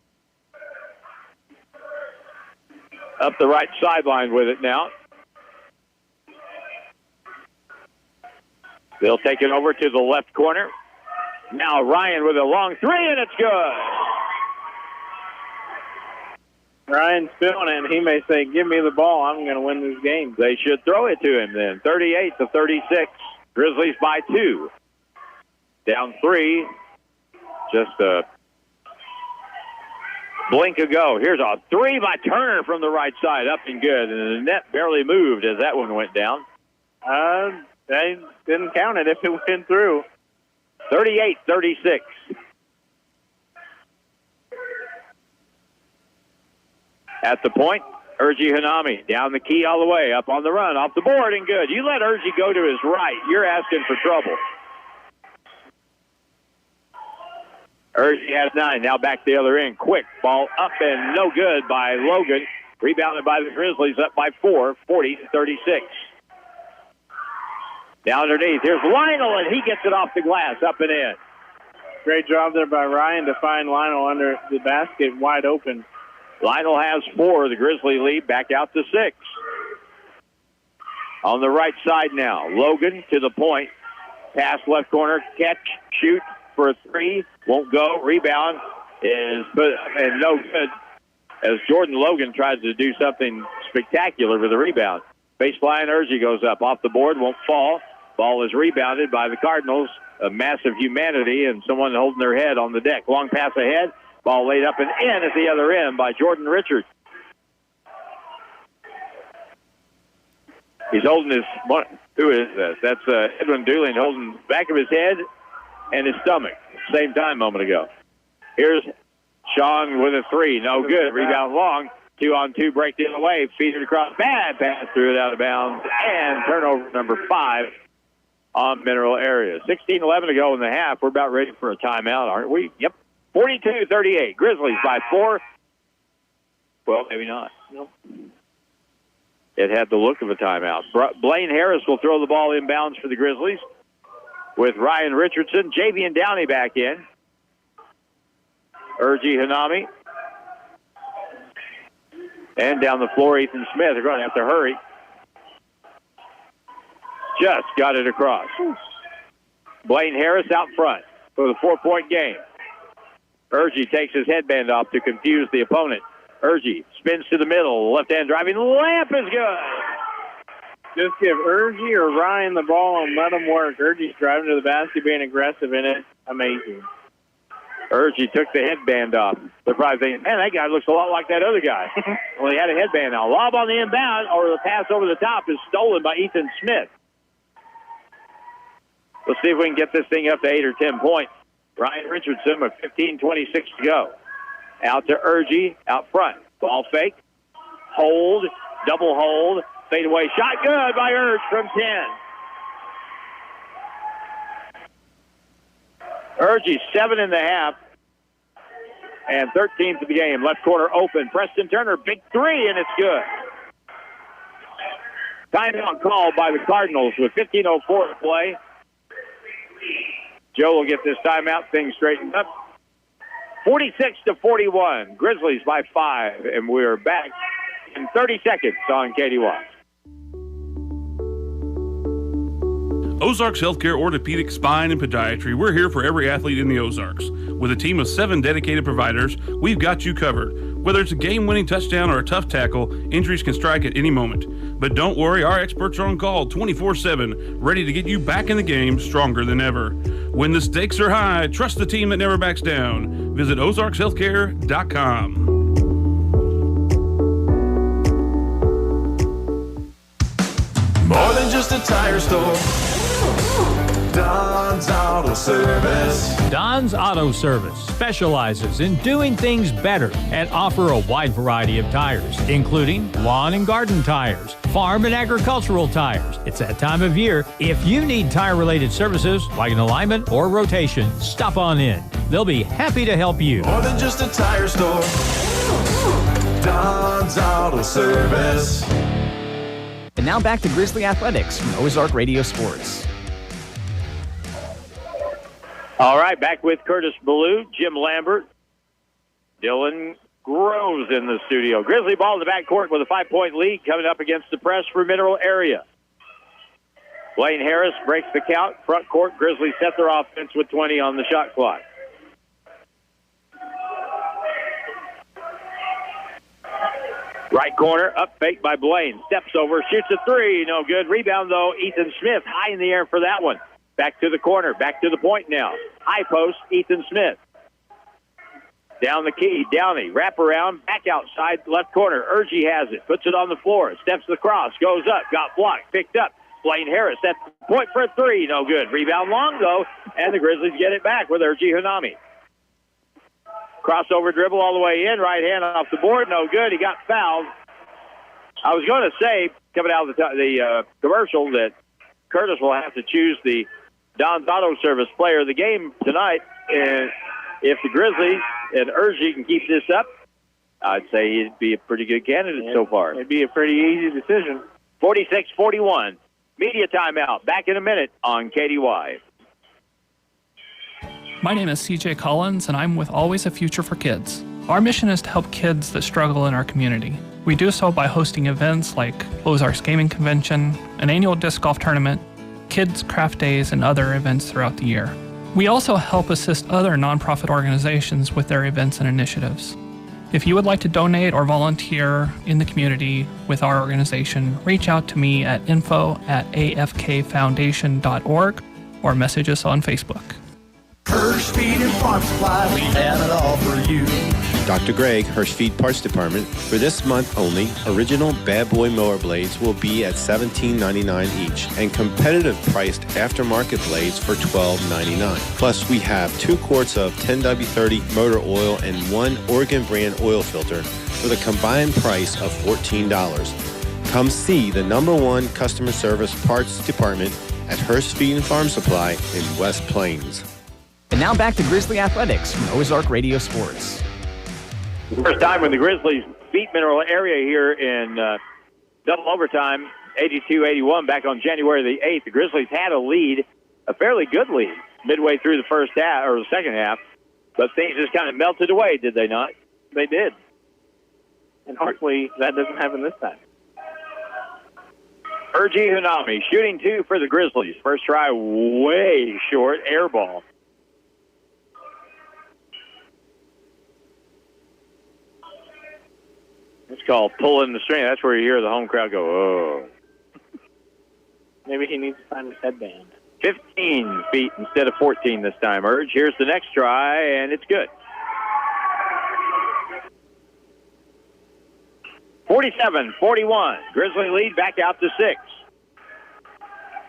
Up the right sideline with it now. They'll take it over to the left corner. Now Ryan with a long 3, and it's good. Ryan's feeling it, and he may say, give me the ball. I'm going to win this game. They should throw it to him then. 38-36. Grizzlies by 2. Down 3. Just a blink ago. Here's a 3 by Turner from the right side, up and good. And the net barely moved as that one went down. They didn't count it if it went through. 38-36. At the point, Urgi Hanami down the key all the way, up on the run, off the board, and good. You let Urgi go to his right, you're asking for trouble. Urgi has 9, now back the other end. Quick, ball up and no good by Logan. Rebounded by the Grizzlies, up by 4, 40-36. Down underneath, here's Lionel, and he gets it off the glass, up and in. Great job there by Ryan to find Lionel under the basket wide open. Lionel has 4. The Grizzly lead back out to 6. On the right side now, Logan to the point. Pass left corner, catch, shoot for a 3. Won't go. Rebound is and no good as Jordan Logan tries to do something spectacular with the rebound. Baseline, Urgie goes up. Off the board, won't fall. Ball is rebounded by the Cardinals. A massive humanity and someone holding their head on the deck. Long pass ahead. Ball laid up and in at the other end by Jordan Richards. He's holding his, who is this? That's Edwin Dooling holding the back of his head and his stomach. Same time a moment ago. Here's Sean with a 3. No good. Rebound long. 2-on-2 break the other way. Feed it across. Bad pass, threw it out of bounds. And turnover number 5 on Mineral Area. 16-11 to go in the half. We're about ready for a timeout, aren't we? Yep. 42-38. Grizzlies by 4. Well, maybe not. Nope. It had the look of a timeout. Blaine Harris will throw the ball inbounds for the Grizzlies with Ryan Richardson. Javian Downey back in. Urgie Hanami. And down the floor, Ethan Smith. They're going to have to hurry. Just got it across. Blaine Harris out front for the 4-point game. Urgie takes his headband off to confuse the opponent. Urgie spins to the middle. Left-hand driving layup is good. Just give Urgie or Ryan the ball and let them work. Urgie's driving to the basket, being aggressive in it. Amazing. Urgie took the headband off. They're probably thinking, man, that guy looks a lot like that other guy. Well, he had a headband on. Lob on the inbound, or the pass over the top is stolen by Ethan Smith. Let's see if we can get this thing up to 8 or 10 points. Ryan Richardson with 15:26 to go. Out to Urgie, out front. Ball fake. Hold. Double hold. Fade away. Shot good by Urge from 10. Urgie 7.5. And 13th of the game. Left corner open. Preston Turner, big 3, and it's good. Timeout called by the Cardinals with 15:04 to play. Joe will get this timeout thing straightened up. 46-41. Grizzlies by 5, and we're back in 30 seconds on KDY. Ozarks Healthcare Orthopedic, Spine, and Podiatry. We're here for every athlete in the Ozarks. With a team of 7 dedicated providers, we've got you covered. Whether it's a game-winning touchdown or a tough tackle, injuries can strike at any moment. But don't worry, our experts are on call 24/7, ready to get you back in the game stronger than ever. When the stakes are high, trust the team that never backs down. Visit ozarkshealthcare.com. More than just a tire store. Don's Auto Service. Don's Auto Service specializes in doing things better and offer a wide variety of tires, including lawn and garden tires, farm and agricultural tires. It's that time of year. If you need tire-related services like an alignment or rotation, stop on in. They'll be happy to help you. More than just a tire store. Don's Auto Service. And now back to Grizzly Athletics from Ozark Radio Sports. All right, back with Curtis Ballou, Jim Lambert, Dylan Groves in the studio. Grizzly ball in the backcourt with a 5-point lead coming up against the press for Mineral Area. Blaine Harris breaks the count. Front court, Grizzlies set their offense with 20 on the shot clock. Right corner, up fake by Blaine. Steps over, shoots a 3. No good. Rebound, though, Ethan Smith. High in the air for that one. Back to the corner. Back to the point now. High post, Ethan Smith. Down the key, Downey. Wrap around, back outside, left corner. Urgie has it. Puts it on the floor. Steps across. Goes up. Got blocked. Picked up. Blaine Harris at the point for a 3. No good. Rebound long, though. And the Grizzlies get it back with Urgie Hanami. Crossover dribble all the way in. Right hand off the board. No good. He got fouled. I was going to say, coming out of the commercial, that Curtis will have to choose the Don's Auto Service player of the game tonight. And if the Grizzlies and Urgie can keep this up, I'd say he'd be a pretty good candidate so far. It'd be a pretty easy decision. 46-41. Media timeout. Back in a minute on KDY. My name is CJ Collins, and I'm with Always a Future for Kids. Our mission is to help kids that struggle in our community. We do so by hosting events like Ozarks Gaming Convention, an annual disc golf tournament, kids' craft days, and other events throughout the year. We also help assist other nonprofit organizations with their events and initiatives. If you would like to donate or volunteer in the community with our organization, reach out to me at info@afkfoundation.org or message us on Facebook. Hirsch Feed and Farm Supply, we have it all for you. Dr. Greg, Hirsch Feed Parts Department. For this month only, original Bad Boy mower blades will be at $17.99 each, and competitive priced aftermarket blades for $12.99. Plus, we have 2 quarts of 10W30 motor oil and 1 Oregon brand oil filter for the combined price of $14. Come see the #1 customer service parts department at Hirsch Feed and Farm Supply in West Plains. And now back to Grizzly Athletics from Ozark Radio Sports. First time when the Grizzlies beat Mineral Area here in double overtime, 82-81, back on January the 8th. The Grizzlies had a lead, a fairly good lead, midway through the first half, or the second half, but things just kind of melted away, did they not? They did. And hopefully that doesn't happen this time. Urji Hanami shooting 2 for the Grizzlies. First try way short, air ball. It's called pulling the string. That's where you hear the home crowd go, oh. Maybe he needs to find his headband. 15 feet instead of 14 this time, Urge. Here's the next try, and it's good. 47-41. Grizzly lead back out to 6.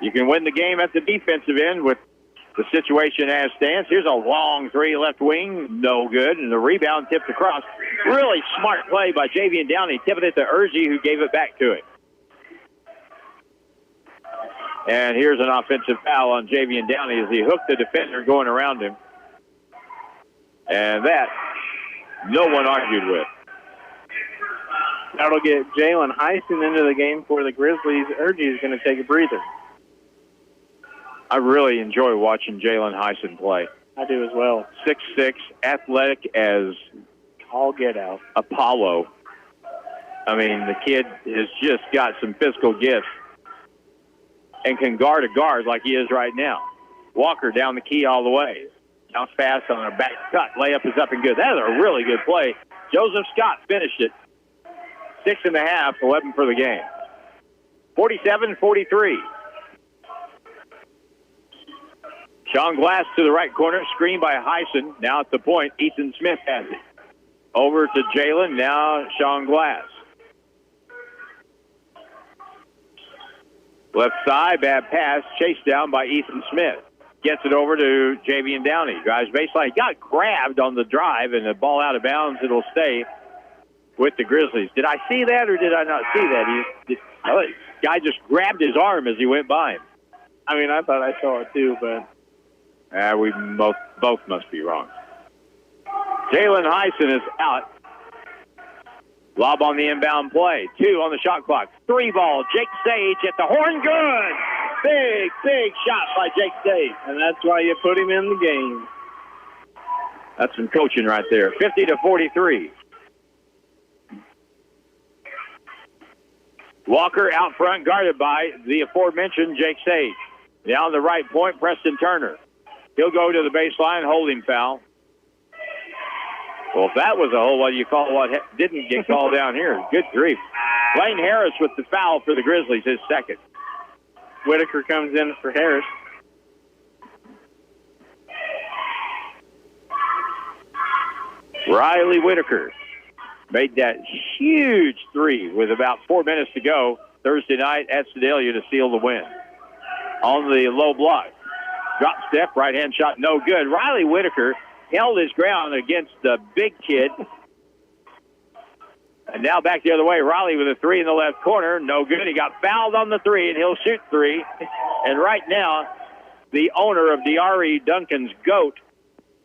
You can win the game at the defensive end with the situation as stands. Here's a long 3 left wing. No good. And the rebound tipped across. Really smart play by Javian Downey. Tipping it to Urgy, who gave it back to it. And here's an offensive foul on Javian Downey as he hooked the defender going around him. And that, no one argued with. That'll get Jalen Heisen into the game for the Grizzlies. Urgy is going to take a breather. I really enjoy watching Jalen Heisen play. I do as well. 6'6", athletic as all get out. Apollo. I mean, the kid has just got some physical gifts and can guard a guard like he is right now. Walker down the key all the way. Bounce pass on a back cut. Layup is up and good. That is a really good play. Joseph Scott finished it. 6.5, 11 for the game. 47-43. Sean Glass to the right corner, screened by Heisen. Now at the point, Ethan Smith has it. Over to Jalen, now Sean Glass. Left side, bad pass, chased down by Ethan Smith. Gets it over to Javian Downey. Drives baseline. He got grabbed on the drive, and the ball out of bounds. It'll stay with the Grizzlies. Did I see that, or did I not see that? The guy just grabbed his arm as he went by him. I mean, I thought I saw it too, but... we both must be wrong. Jalen Heisen is out. Lob on the inbound play. 2 on the shot clock. 3 ball. Jake Sage at the horn. Good. Big shot by Jake Sage. And that's why you put him in the game. That's some coaching right there. 50-43. Walker out front, guarded by the aforementioned Jake Sage. Down the right point, Preston Turner. He'll go to the baseline, holding foul. Well, if that was a hole, what do you call what didn't get called down here? Good grief. Blaine Harris with the foul for the Grizzlies, his second. Whitaker comes in for Harris. Riley Whitaker made that huge 3 with about 4 minutes to go Thursday night at Sedalia to seal the win. On the low block. Drop step, right-hand shot, no good. Riley Whitaker held his ground against the big kid. And now back the other way. Riley with a 3 in the left corner. No good. He got fouled on the 3, and he'll shoot 3. And right now, the owner of Diari Duncan's GOAT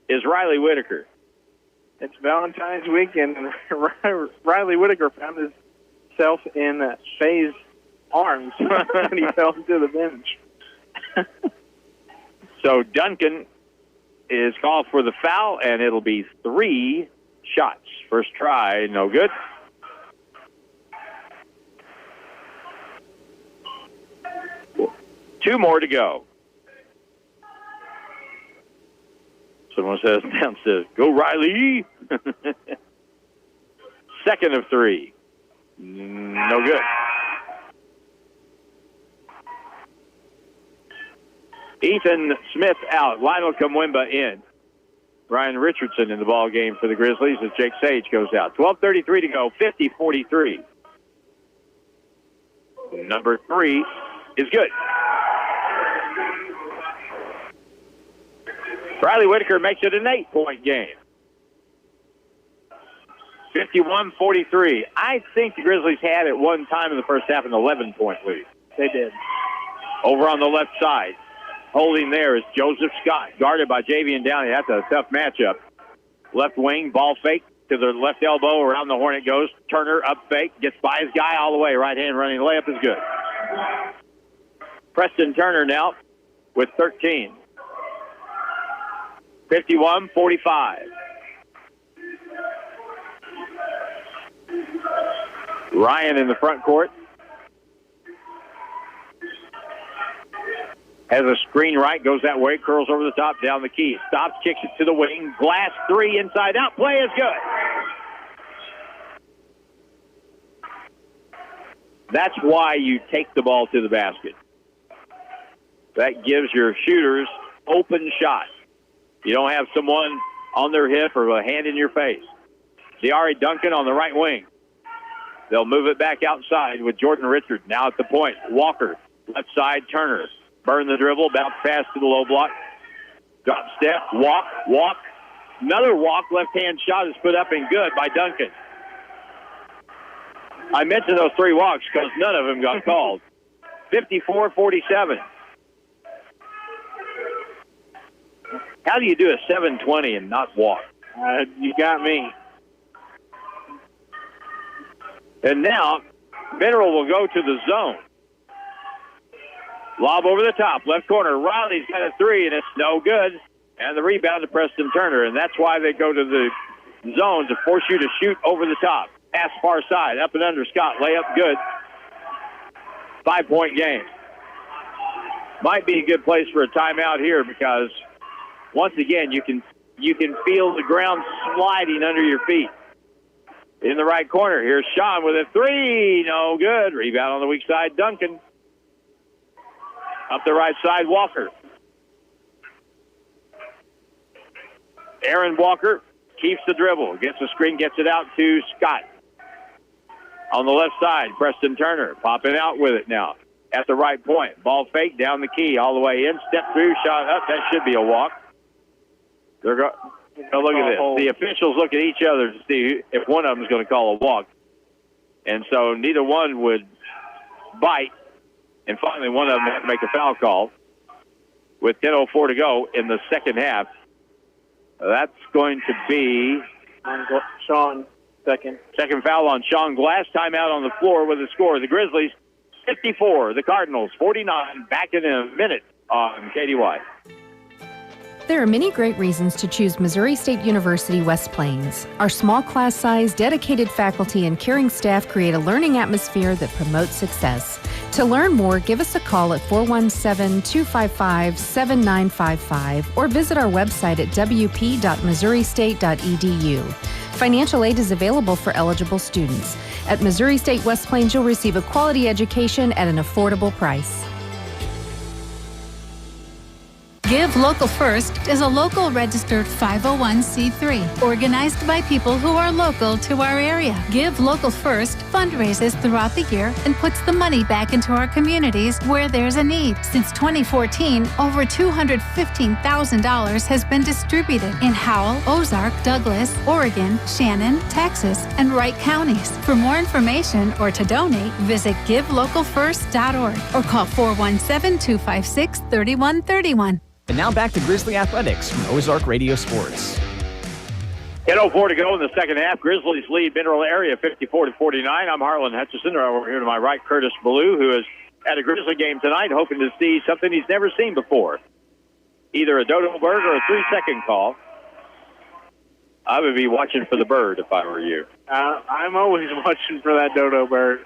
is Riley Whitaker. It's Valentine's weekend, and Riley Whitaker found himself in Faye's arms, and he fell to the bench. So Duncan is called for the foul, and it'll be 3 shots. First try, no good. Two more to go. Someone says downstairs, go Riley. Second of 3. No good. Ethan Smith out. Lionel Kamwemba in. Ryan Richardson in the ball game for the Grizzlies as Jake Sage goes out. 12:33 to go. 50-43. Number 3 is good. Riley Whitaker makes it an 8-point game. 51-43. I think the Grizzlies had at one time in the first half an 11-point lead. They did. Over on the left side, holding there is Joseph Scott, guarded by Javian Downey. That's a tough matchup. Left wing, ball fake to the left elbow. Around the horn it goes. Turner up fake, gets by his guy all the way. Right hand running layup is good. Preston Turner now with 13. 51-45. Ryan in the front court. Has a screen right, goes that way, curls over the top, down the key. Stops, kicks it to the wing. Glass 3 inside out. Play is good. That's why you take the ball to the basket. That gives your shooters open shots. You don't have someone on their hip or a hand in your face. De'Ari Duncan on the right wing. They'll move it back outside with Jordan Richard now at the point. Walker, left side, Turner. Burn the dribble, bounce pass to the low block. Drop step, walk. Another walk, left-hand shot is put up and good by Duncan. I mentioned those 3 walks because none of them got called. 54-47. How do you do a 720 and not walk? You got me. And now, Mineral will go to the zone. Lob over the top, left corner. Riley's got a 3, and it's no good. And the rebound to Preston Turner, and that's why they go to the zone to force you to shoot over the top. Pass far side, up and under Scott. Layup good. 5-point game. Might be a good place for a timeout here because once again you can feel the ground sliding under your feet. In the right corner, here's Sean with a 3. No good. Rebound on the weak side, Duncan. Up the right side, Walker. Aaron Walker keeps the dribble, gets the screen, gets it out to Scott. On the left side, Preston Turner popping out with it now. At the right point, ball fake down the key, all the way in, step through, shot up. That should be a walk. They're look at this. The officials look at each other to see if one of them is going to call a walk. And so neither one would bite. And finally, one of them had to make a foul call with 10:04 to go in the second half. That's going to be Sean, second. Second foul on Sean Glass. Timeout on the floor with the score. The Grizzlies 54, the Cardinals 49. Back in a minute on KDY. There are many great reasons to choose Missouri State University West Plains. Our small class size, dedicated faculty, and caring staff create a learning atmosphere that promotes success. To learn more, give us a call at 417-255-7955 or visit our website at wp.missouristate.edu. Financial aid is available for eligible students. At Missouri State West Plains, you'll receive a quality education at an affordable price. Give Local First is a local registered 501c3 organized by people who are local to our area. Give Local First fundraises throughout the year and puts the money back into our communities where there's a need. Since 2014, over $215,000 has been distributed in Howell, Ozark, Douglas, Oregon, Shannon, Texas, and Wright counties. For more information or to donate, visit givelocalfirst.org or call 417-256-3131. And now back to Grizzly Athletics from Ozark Radio Sports. 10:04 to go in the second half. Grizzlies lead Mineral area 54-49. I'm Harlan Hutchison. Over here to my right, Curtis Ballou, who is at a Grizzly game tonight, hoping to see something he's never seen before. either a dodo bird or a 3-second call. I would be watching for the bird if I were you. I'm always watching for that dodo bird.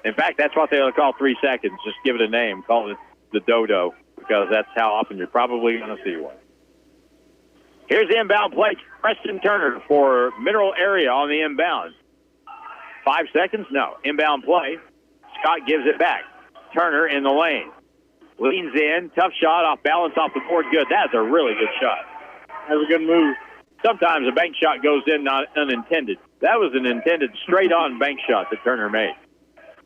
In fact, that's what they'll call 3 seconds. Just give it a name. Call it the dodo, because that's how often you're probably going to see one. Here's the inbound play. Preston Turner for Mineral Area on the inbound. 5 seconds? No. Inbound play. Scott gives it back. Turner in the lane. Leans in. Tough shot off balance off the board. Good. That's a really good shot. That was a good move. Sometimes a bank shot goes in not unintended. That was an intended straight-on bank shot that Turner made.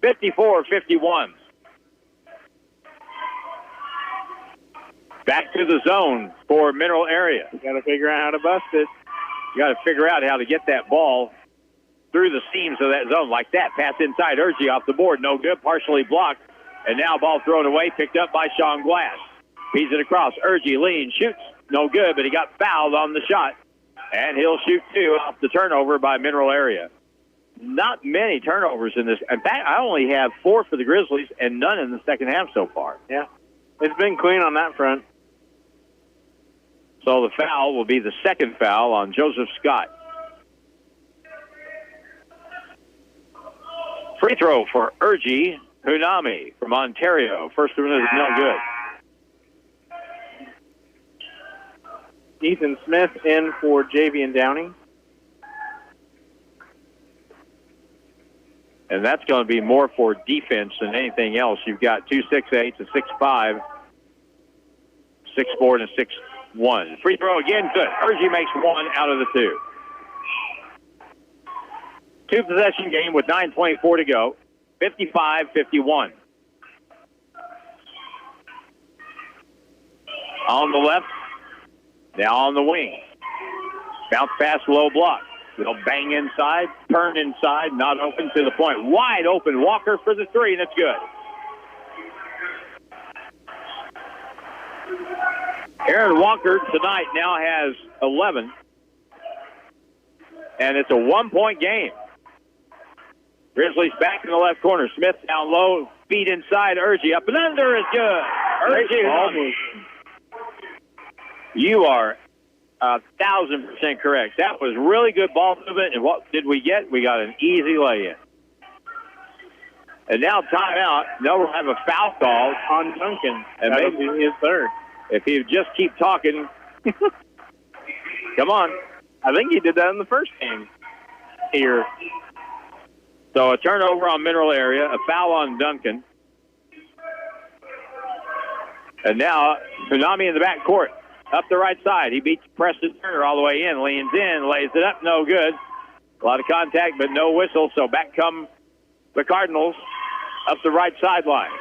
54-51. Back to the zone for Mineral Area. You got to figure out how to bust it. You got to figure out how to get that ball through the seams of that zone like that. Pass inside. Urgy off the board. No good. Partially blocked. And now ball thrown away. Picked up by Sean Glass. Feeds it across. Urgy leans. Shoots. No good, but he got fouled on the shot. And he'll shoot 2 off the turnover by Mineral Area. Not many turnovers in this. In fact, I only have 4 for the Grizzlies and none in the second half so far. Yeah. It's been clean on that front. So the foul will be the second foul on Joseph Scott. Free throw for Urgy Hunami from Ontario. First one is no good. Ethan Smith in for Javian Downing. And that's going to be more for defense than anything else. You've got 2 6'8", a 6'5", 6'4", and a 6'1". Free throw again, good. Urgy makes 1 out of the 2. 2-possession game with 9:24 to go. 55-51. On the left, now on the wing. Bounce pass, low block. They'll bang inside, turn inside, not open to the point. Wide open, Walker for the 3, and it's good. Aaron Walker tonight now has 11, and it's a 1-point game. Grizzlies back in the left corner. Smith down low, feet inside. Urgy up and under is good. Urgy, you are 1,000% correct. That was really good ball movement, and what did we get? We got an easy lay-in. And now timeout. Now we'll have a foul call on Duncan. And that'll be his third. If he just keep talking. Come on. I think he did that in the first game here. So a turnover on Mineral Area, a foul on Duncan. And now Tsunami in the back court. Up the right side. He beats Preston Turner all the way in. Leans in, lays it up, no good. A lot of contact, but no whistle. So back come the Cardinals up the right sideline.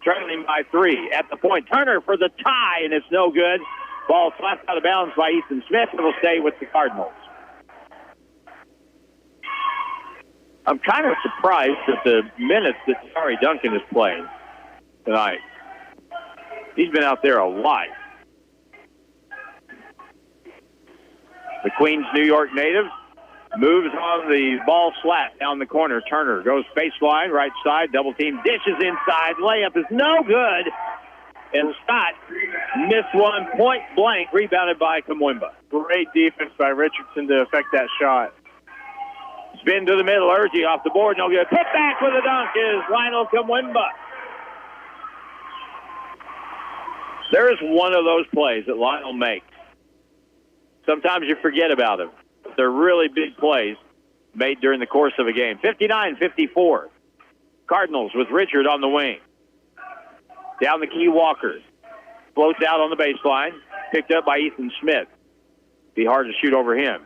Trailing by 3 at the point. Turner for the tie, and it's no good. Ball slapped out of bounds by Ethan Smith. It'll stay with the Cardinals. I'm kind of surprised at the minutes that Sorry Duncan is playing tonight. He's been out there a lot. The Queens, New York native moves on the ball slat down the corner. Turner goes baseline, right side, double team, dishes inside. Layup is no good. And Scott missed one point blank, rebounded by Kamwimba. Great defense by Richardson to affect that shot. Spin to the middle, Urgy off the board, no good. Put back with a dunk is Lionel Kamwimba. There's one of those plays that Lionel makes. Sometimes you forget about them. They're really big plays made during the course of a game. 59-54. Cardinals with Richard on the wing. Down the key, Walker. Floats out on the baseline. Picked up by Ethan Smith. Be hard to shoot over him.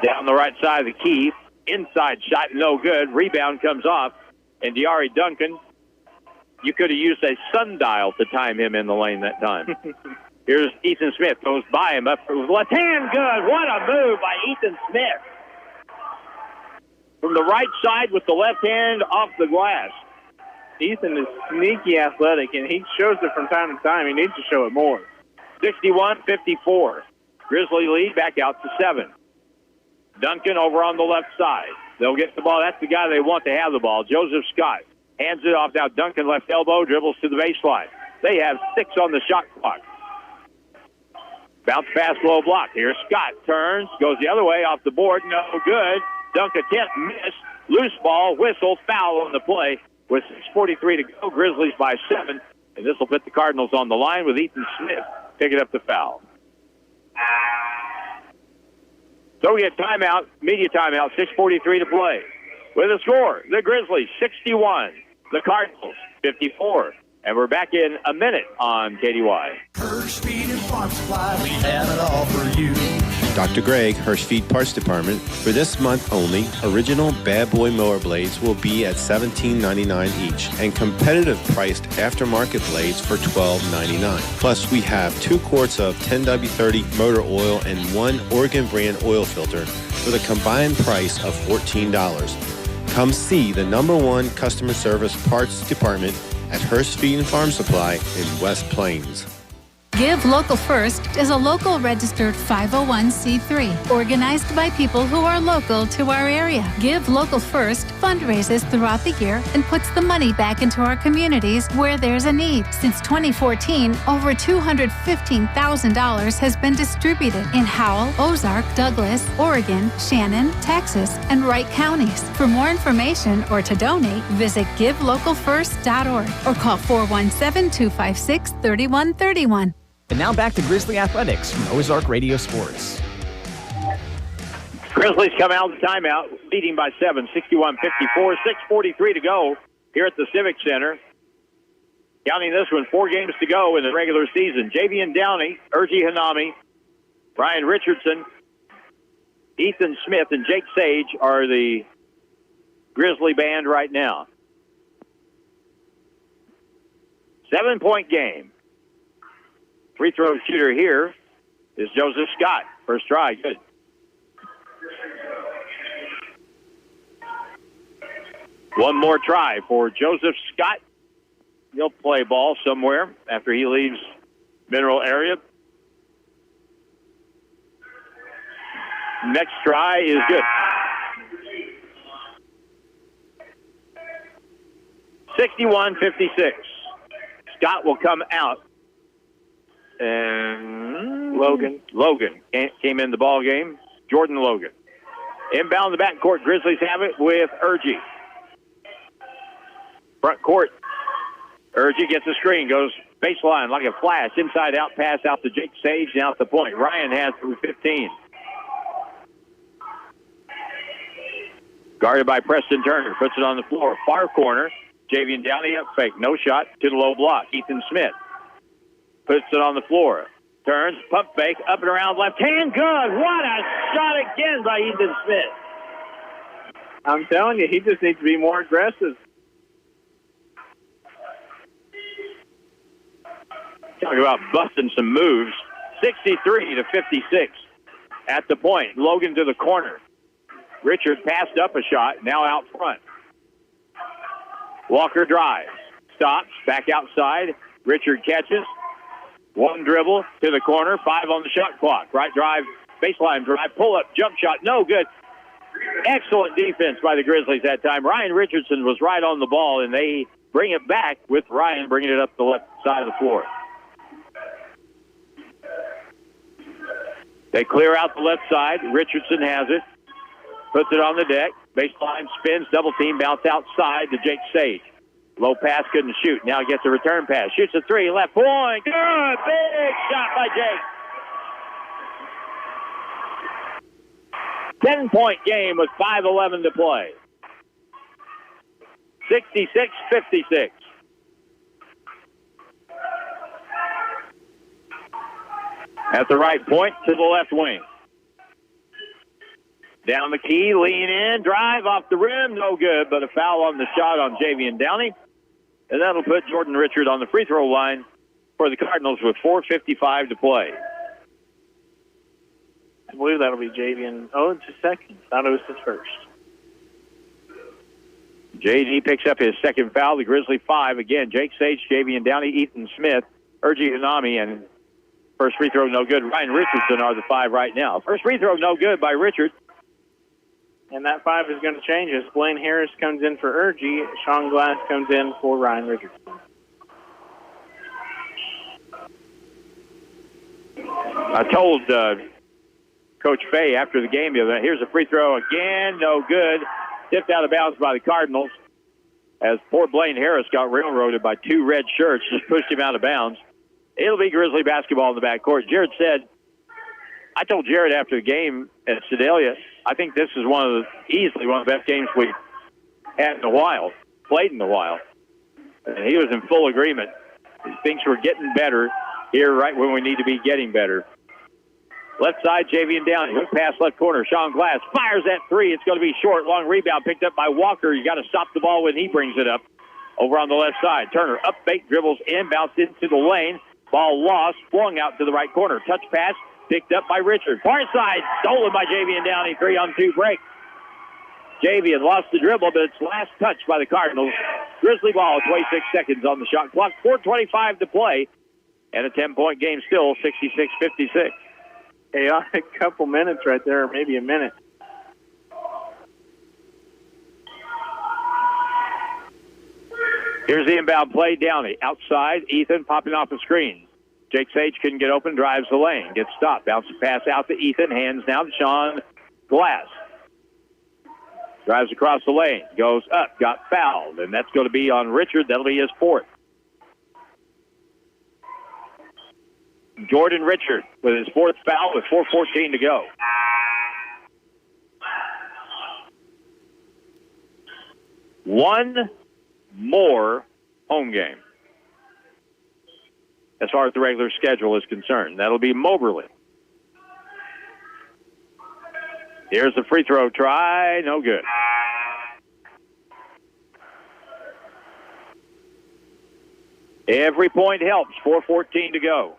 Down the right side of the key. Inside shot, no good. Rebound comes off. And Diari Duncan, you could have used a sundial to time him in the lane that time. Here's Ethan Smith. Goes by him up for left hand. Good. What a move by Ethan Smith. From the right side with the left hand off the glass. Ethan is sneaky athletic, and he shows it from time to time. He needs to show it more. 61-54. Grizzly lead back out to 7. Duncan over on the left side. They'll get the ball. That's the guy they want to have the ball. Joseph Scott Hands it off now. Duncan left elbow, dribbles to the baseline. They have 6 on the shot clock. Bounce pass, low block. Here's Scott. Turns, goes the other way, off the board. No good. Dunk attempt, miss. Loose ball, whistle, foul on the play. With 6:43 to go, Grizzlies by 7. And this will put the Cardinals on the line with Ethan Smith picking up the foul. So we get timeout, media timeout, 6:43 to play. With a score, the Grizzlies 61, the Cardinals 54. And we're back in a minute on KDY. Hirsch Feed and Farm Supply, we have it all for you. Dr. Greg, Hirsch Feed Parts Department. For this month only, original Bad Boy mower blades will be at $17.99 each, and competitive priced aftermarket blades for $12.99. Plus, we have 2 quarts of 10W30 motor oil and 1 Oregon brand oil filter for the combined price of $14. Come see the #1 customer service parts department at Hirsch Feed and Farm Supply in West Plains. Give Local First is a local registered 501c3 organized by people who are local to our area. Give Local First fundraises throughout the year and puts the money back into our communities where there's a need. Since 2014, over $215,000 has been distributed in Howell, Ozark, Douglas, Oregon, Shannon, Texas, and Wright counties. For more information or to donate, visit givelocalfirst.org or call 417-256-3131. And now back to Grizzly Athletics from Ozark Radio Sports. Grizzlies come out of the timeout, leading by 7, 61-54, 6:43 to go here at the Civic Center. Counting this one, 4 games to go in the regular season. Javian Downey, Urgi Hanami, Brian Richardson, Ethan Smith, and Jake Sage are the Grizzly band right now. 7-point game. Free throw shooter here is Joseph Scott. First try, good. One more try for Joseph Scott. He'll play ball somewhere after he leaves Mineral area. Next try is good. 61-56. Scott will come out. And Logan came in the ball game. Jordan Logan. Inbound the backcourt. Grizzlies have it with Urgi. Front court. Urgi gets a screen. Goes baseline like a flash. Inside out pass out to Jake Sage. Now at the point. Ryan has through 15. Guarded by Preston Turner. Puts it on the floor. Far corner. Javian Downey up fake. No shot to the low block. Ethan Smith. Puts it on the floor. Turns, pump fake, up and around left hand. Good. What a shot again by Ethan Smith. I'm telling you, he just needs to be more aggressive. Talk about busting some moves. 63-56 at the point. Logan to the corner. Richard passed up a shot, now out front. Walker drives. Stops, back outside. Richard catches. One dribble to the corner, 5 on the shot clock. Right drive, baseline drive, pull-up, jump shot, no good. Excellent defense by the Grizzlies that time. Ryan Richardson was right on the ball, and they bring it back with Ryan bringing it up the left side of the floor. They clear out the left side. Richardson has it, puts it on the deck. Baseline spins, double team, bounce outside to Jake Sage. Low pass, couldn't shoot. Now gets a return pass. Shoots a 3, left point. Good, big shot by Jake. 10-point game with 5:11 to play. 66-56. At the right point to the left wing. Down the key, lean in, drive off the rim, no good, but a foul on the shot on Javian Downey. And that'll put Jordan Richard on the free throw line for the Cardinals with 4:55 to play. I believe that'll be Javian. Oh, it's his second. Thought it was his first. JD picks up his second foul. The Grizzly 5 again. Jake Sage, Javian Downey, Ethan Smith, Urgi Hanami, and first free throw no good. Ryan Richardson are the 5 right now. First free throw no good by Richard. And that 5 is going to change as Blaine Harris comes in for Urgie. Sean Glass comes in for Ryan Richardson. I told Coach Fay after the game, here's a free throw again, no good. Tipped out of bounds by the Cardinals as poor Blaine Harris got railroaded by 2 red shirts, just pushed him out of bounds. It'll be Grizzly basketball in the backcourt. Jared said, I told Jared after the game at Sedalia, I think this is easily one of the best games we've had in a while, played in a while. And he was in full agreement. He thinks we're getting better here right when we need to be getting better. Left side, Javian Downey. Hook pass left corner. Sean Glass fires that 3. It's going to be short. Long rebound picked up by Walker. You got to stop the ball when he brings it up. Over on the left side, Turner up fake, dribbles in, bounced into the lane. Ball lost, flung out to the right corner. Touch pass picked up by Richard. Far side, stolen by Javian Downey. 3-on-2 break. Javian lost the dribble, but it's last touched by the Cardinals. Grizzly ball, 26 seconds on the shot clock. 4:25 to play. And a 10-point game still, 66-56. Chaotic couple minutes right there, or maybe a minute. Here's the inbound play. Downey outside. Ethan popping off the screen. Jake Sage couldn't get open, drives the lane, gets stopped. Bounces pass out to Ethan, hands now to Sean Glass. Drives across the lane, goes up, got fouled, and that's going to be on Richard. That'll be his 4th. Jordan Richard with his 4th foul with 4:14 to go. One more home game as far as the regular schedule is concerned. That'll be Moberly. Here's the free throw try. No good. Every point helps. 4:14 to go.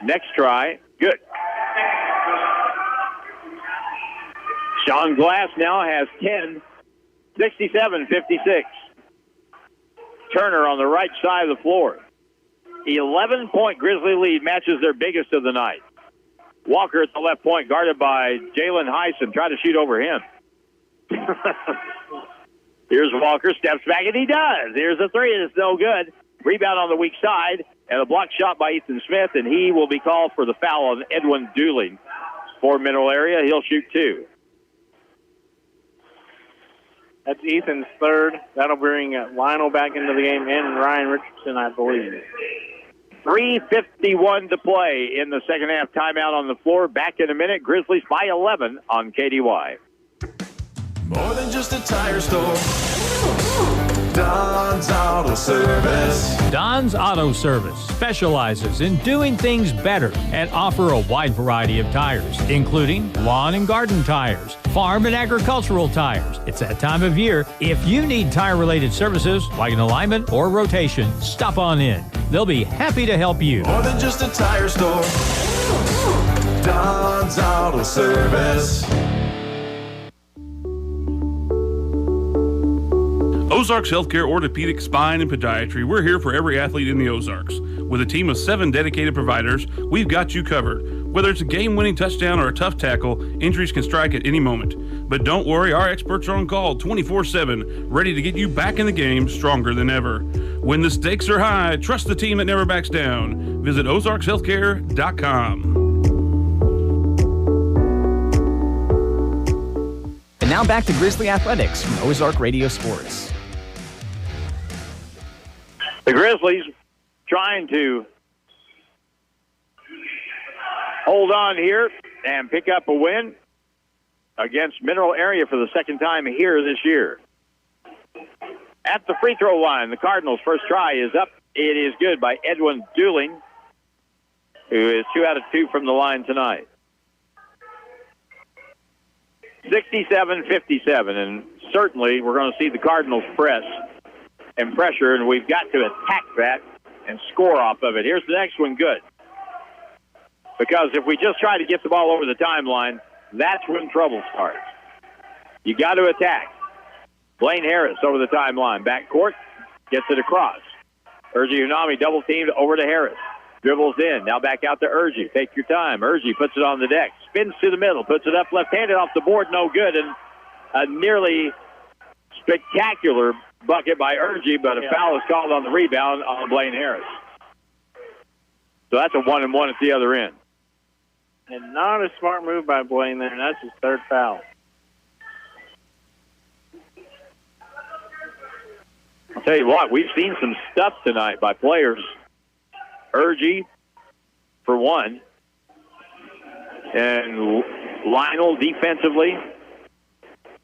Next try. Good. Sean Glass now has 10. 67-56. Turner on the right side of the floor. 11-point Grizzly lead, matches their biggest of the night. Walker at the left point, guarded by Jalen Heisen. Try to shoot over him. Here's Walker, steps back, and he does. Here's a 3, and it's no good. Rebound on the weak side, and a block shot by Ethan Smith, and he will be called for the foul on Edwin Dooley. For Mineral Area, he'll shoot 2. That's Ethan's 3rd. That'll bring Lionel back into the game and Ryan Richardson, I believe. 3:51 to play in the second half. Timeout on the floor. Back in a minute. Grizzlies by 11 on KDY. More than just a tire store. Don's Auto Service. Don's Auto Service specializes in doing things better and offer a wide variety of tires, including lawn and garden tires, farm and agricultural tires. It's that time of year. If you need tire-related services like an alignment or rotation, stop on in. They'll be happy to help you. More than just a tire store. Don's Auto Service. Ozarks Healthcare Orthopedic, Spine, and Podiatry. We're here for every athlete in the Ozarks. With a team of 7 dedicated providers, we've got you covered. Whether it's a game-winning touchdown or a tough tackle, injuries can strike at any moment. But don't worry, our experts are on call 24/7, ready to get you back in the game stronger than ever. When the stakes are high, trust the team that never backs down. Visit ozarkshealthcare.com. And now back to Grizzly Athletics from Ozark Radio Sports. The Grizzlies trying to hold on here and pick up a win against Mineral Area for the second time here this year. At the free throw line, the Cardinals' first try is up. It is good by Edwin Dooling, who is 2 out of 2 from the line tonight. 67-57, and certainly we're going to see the Cardinals press and pressure, and we've got to attack that and score off of it. Here's the next one, good. Because if we just try to get the ball over the timeline, that's when trouble starts. You got to attack. Blaine Harris over the timeline. Backcourt, gets it across. Urgie Unami double-teamed over to Harris. Dribbles in. Now back out to Urgie. Take your time. Urgie puts it on the deck. Spins to the middle. Puts it up left-handed off the board. No good. And a nearly spectacular bucket by Urgie, but a foul is called on the rebound on Blaine Harris. So that's a 1-and-1 at the other end. And not a smart move by Blaine there, and that's his third foul. I'll tell you what, we've seen some stuff tonight by players. Urgie, for one, and Lionel defensively.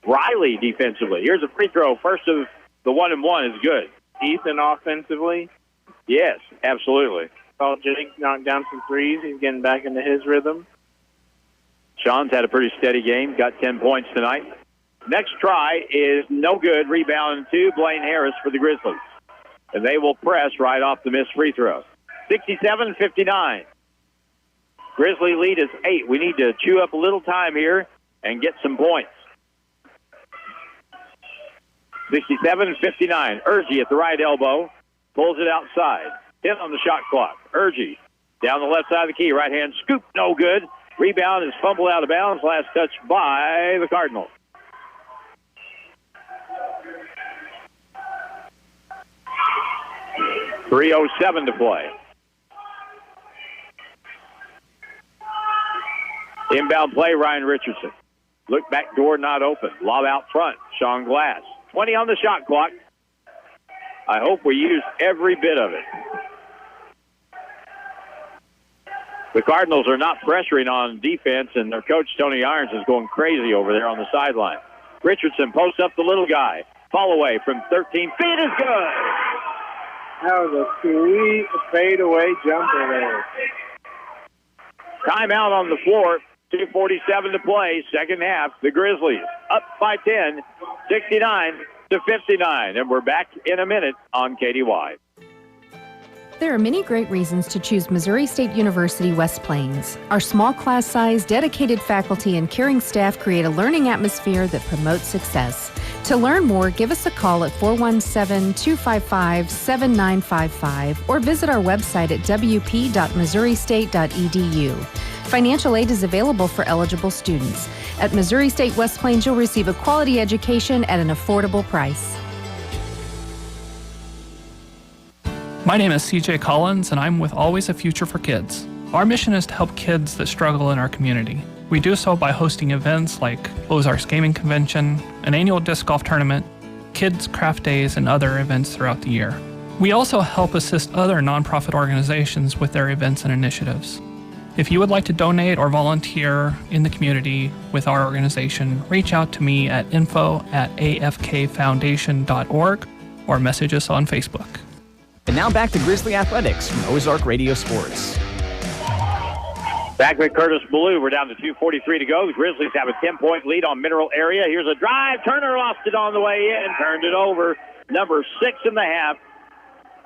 Riley defensively. Here's a free throw. First of the 1-and-1 is good. Ethan offensively. Yes, absolutely. Saw Jake knock down some threes. He's getting back into his rhythm. Sean's had a pretty steady game. Got 10 points tonight. Next try is no good. Rebound to Blaine Harris for the Grizzlies. And they will press right off the missed free throw. 67-59. Grizzly lead is 8. We need to chew up a little time here and get some points. 67-59. Urgie at the right elbow. Pulls it outside. 10 on the shot clock. Urgie down the left side of the key. Right hand scoop. No good. Rebound is fumbled out of bounds. Last touch by the Cardinals. .307 to play. Inbound play, Ryan Richardson. Look back door not open. Lob out front. Sean Glass. 20 on the shot clock. I hope we use every bit of it. The Cardinals are not pressuring on defense, and their coach, Tony Irons, is going crazy over there on the sideline. Richardson posts up the little guy. Fall away from 13 feet is good. That was a sweet fadeaway jumper there. Timeout on the floor. 2:47 to play, second half. The Grizzlies up by 10, 69-59. And we're back in a minute on KDY. There are many great reasons to choose Missouri State University West Plains. Our small class size, dedicated faculty, and caring staff create a learning atmosphere that promotes success. To learn more, give us a call at 417-255-7955 or visit our website at wp.missouristate.edu. Financial aid is available for eligible students. At Missouri State West Plains, you'll receive a quality education at an affordable price. My name is CJ Collins, and I'm with Always a Future for Kids. Our mission is to help kids that struggle in our community. We do so by hosting events like Ozarks Gaming Convention, an annual disc golf tournament, kids' craft days, and other events throughout the year. We also help assist other nonprofit organizations with their events and initiatives. If you would like to donate or volunteer in the community with our organization, reach out to me at info@afkfoundation.org or message us on Facebook. And now back to Grizzly Athletics from Ozark Radio Sports. Back with Curtis Ballou. We're down to 2:43 to go. The Grizzlies have a 10-point lead on Mineral Area. Here's a drive. Turner lost it on the way in, turned it over. Number 6.5.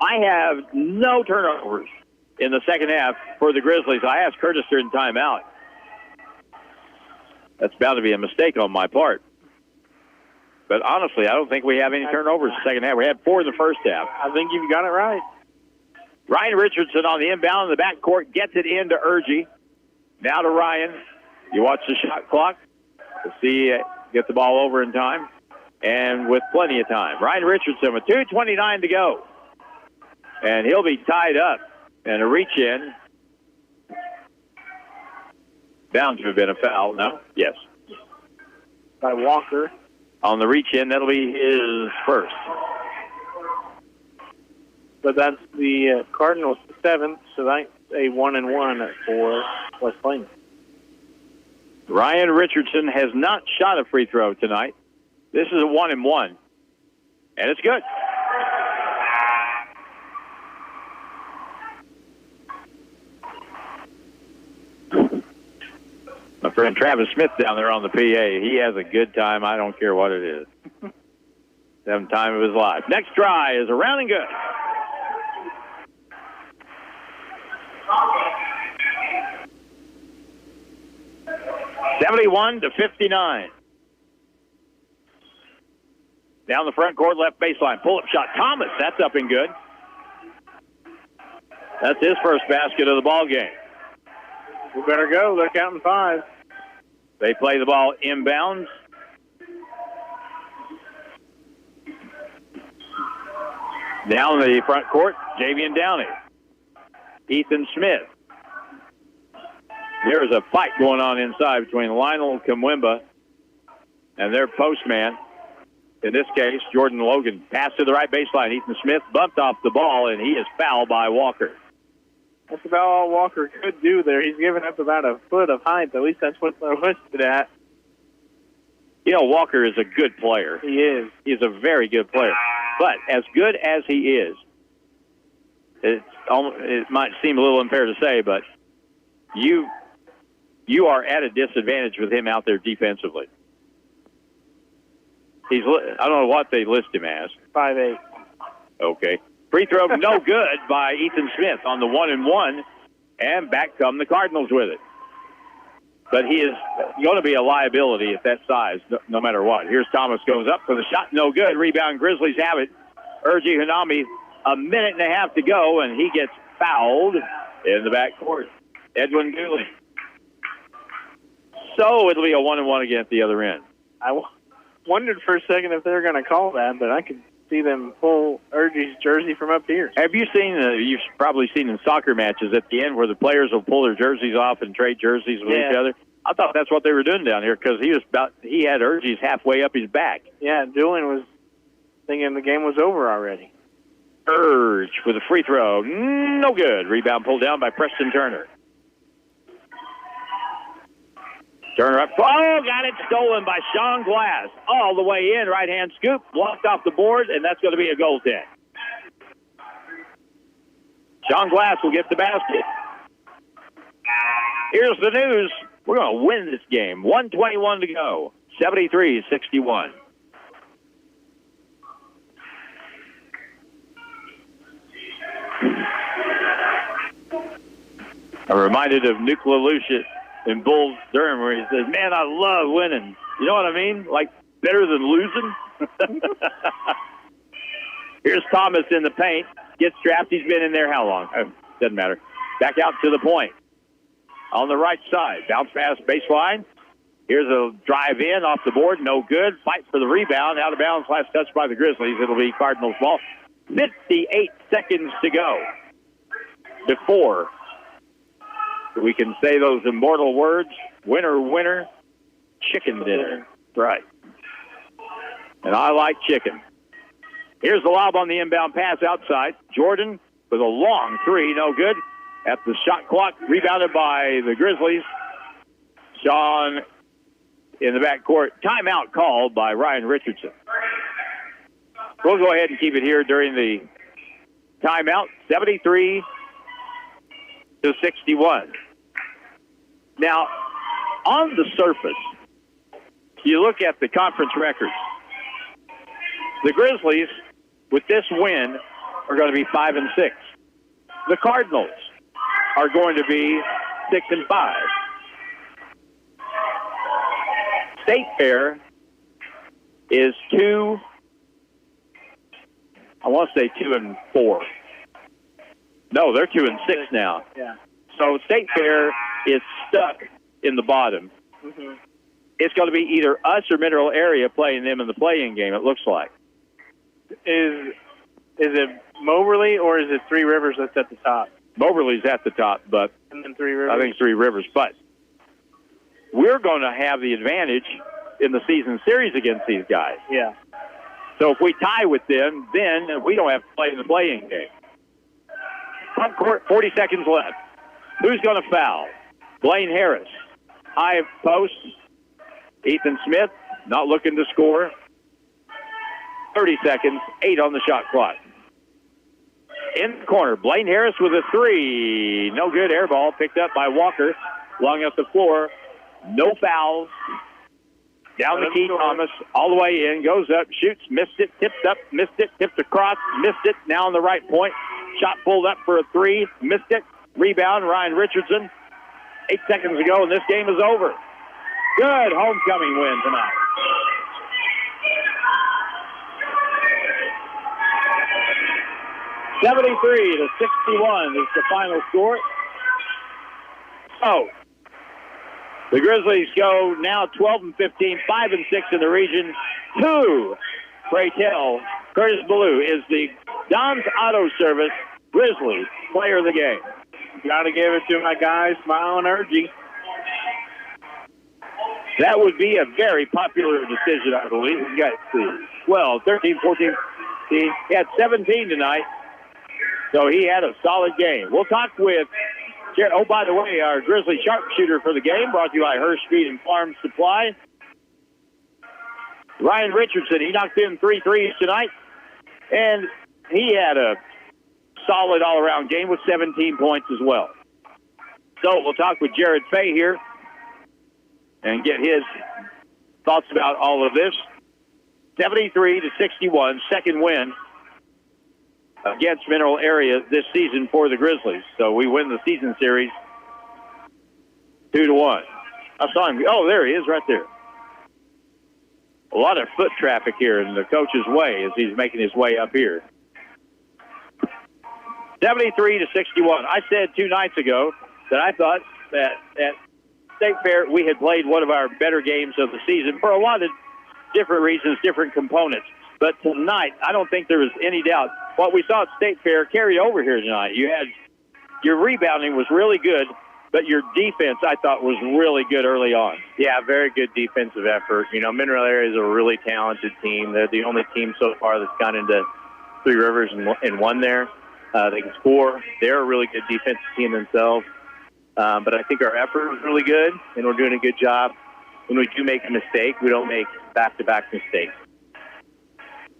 I have no turnovers in the second half for the Grizzlies. I asked Curtis during timeout. That's bound to be a mistake on my part. But honestly, I don't think we have any turnovers in the second half. We had 4 in the first half. I think you've got it right. Ryan Richardson on the inbound in the backcourt gets it into Urgie. Now to Ryan. You watch the shot clock to see get the ball over in time and with plenty of time. Ryan Richardson with 2:29 to go. And he'll be tied up. And a reach in. Bound to have been a foul. No? Yes. By Walker. On the reach in, that'll be his first. But that's the Cardinals' 7th, so that's a 1-and-1 for West Plains. Ryan Richardson has not shot a free throw tonight. This is a 1-and-1. And it's good. My friend Travis Smith down there on the PA, he has a good time. I don't care what it is. Having time of his life. Next try is around and good. (71-59). Down the front court, left baseline. Pull-up shot. Thomas, that's up and good. That's his first basket of the ball game. We better go. They're counting 5. They play the ball inbounds. Down the front court, Javian Downey. Ethan Smith. There's a fight going on inside between Lionel Kamwemba and their postman. In this case, Jordan Logan. Pass to the right baseline. Ethan Smith bumped off the ball, and he is fouled by Walker. That's about all Walker could do there. He's given up about a foot of height. At least that's what they're listed at. You know, Walker is a good player. He is. He's a very good player. But as good as he is, it might seem a little unfair to say, but you are at a disadvantage with him out there defensively. I don't know what they list him as. 5'8". Okay. Free throw, no good by Ethan Smith on the 1-and-1, and back come the Cardinals with it. But he is going to be a liability at that size, no matter what. Here's Thomas, goes up for the shot, no good. Rebound, Grizzlies have it. Urgi Hanami, a minute and a half to go, and he gets fouled in the backcourt. Edwin Dooley. So it'll be a 1-and-1 again at the other end. I wondered for a second if they were going to call that, but I could see them pull Urgi's jersey from up here. Have you seen, you've probably seen in soccer matches at the end where the players will pull their jerseys off and trade jerseys with each other? I thought that's what they were doing down here because he had Urgi's halfway up his back. Yeah, Julian was thinking the game was over already. Urge with a free throw. No good. Rebound pulled down by Preston Turner. Turner up. Oh, got it stolen by Sean Glass. All the way in. Right-hand scoop. Blocked off the board, and that's going to be a goaltend. Sean Glass will get the basket. Here's the news. We're going to win this game. 1:21 to go. 73-61. I'm reminded of Nikola Lucic in Bulls Durham where he says, man, I love winning. You know what I mean? Like, better than losing. Here's Thomas in the paint. Gets trapped. He's been in there how long? Doesn't matter. Back out to the point. On the right side. Bounce pass baseline. Here's a drive in off the board. No good. Fight for the rebound. Out of bounds. Last touch by the Grizzlies. It'll be Cardinals ball. 58 seconds to go before we can say those immortal words, winner, winner, chicken dinner. Right. And I like chicken. Here's the lob on the inbound pass outside. Jordan with a long three, no good. At the shot clock, rebounded by the Grizzlies. Sean in the backcourt. Timeout called by Ryan Richardson. We'll go ahead and keep it here during the timeout. 73-61. Now, on the surface, you look at the conference records. The Grizzlies, with this win, are going to be 5-6. The Cardinals are going to be 6-5. State Fair is 2-4. No, they're 2-6 now. Yeah. So State Fair is stuck in the bottom. Mm-hmm. It's going to be either us or Mineral Area playing them in the play-in game, it looks like. Is it Moberly or is it Three Rivers that's at the top? Moberly's at the top, but and then Three Rivers. I think Three Rivers. But we're going to have the advantage in the season series against these guys. Yeah. So if we tie with them, then we don't have to play in the play-in game. Front court, 40 seconds left. Who's going to foul? Blaine Harris. High post. Ethan Smith, not looking to score. 30 seconds, 8 on the shot clock. In the corner, Blaine Harris with a three. No good. Air ball picked up by Walker. Long up the floor. No fouls. Down the key, Thomas, all the way in, goes up, shoots, missed it, tipped up, missed it, tipped across, missed it, now on the right point. Shot pulled up for a three, missed it. Rebound, Ryan Richardson. 8 seconds to go, and this game is over. Good homecoming win tonight. 73-61 is the final score. So, the Grizzlies go now 12-15, 5-6 in the region. Pray tell, Curtis Ballou is the Don's Auto Service Grizzlies player of the game. Got to give it to my guy, Smile and Urgy. That would be a very popular decision, I believe. He got 12, 13, 14, 15. He had 17 tonight, so he had a solid game. We'll talk with, oh, by the way, our Grizzly sharpshooter for the game, brought to you by Hirsch Feed and Farm Supply. Ryan Richardson, he knocked in 3 threes tonight, and he had a solid all-around game with 17 points as well. So we'll talk with Jared Fay here and get his thoughts about all of this. 73-61, second win against Mineral Area this season for the Grizzlies. So we win the season series 2-1. I saw him. Oh, there he is right there. A lot of foot traffic here in the coach's way as he's making his way up here. 73-61. I said 2 nights ago that I thought that at State Fair we had played one of our better games of the season for a lot of different reasons, different components. But tonight, I don't think there was any doubt. What we saw at State Fair carried over here tonight. You had your rebounding was really good, but your defense, I thought, was really good early on. Yeah, very good defensive effort. You know, Mineral Area is a really talented team. They're the only team so far that's gone into Three Rivers and won there. They can score. They're a really good defensive team themselves. But I think our effort was really good, and we're doing a good job. When we do make a mistake, we don't make back-to-back mistakes.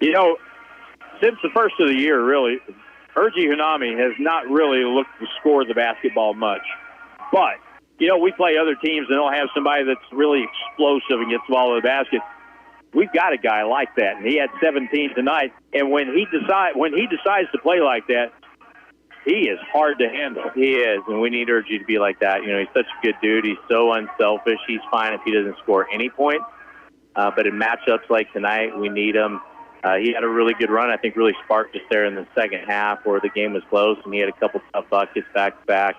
You know, since the first of the year, really, Urgi Hanami has not really looked to score the basketball much. But, you know, we play other teams and they'll have somebody that's really explosive and gets the ball to the basket. We've got a guy like that, and he had 17 tonight. And when he decides to play like that, he is hard to handle. He is, and we need Urgi to be like that. You know, he's such a good dude. He's so unselfish. He's fine if he doesn't score any points. But in matchups like tonight, we need him. He had a really good run. I think really sparked us there in the second half where the game was close, and he had a couple tough buckets back-to-back.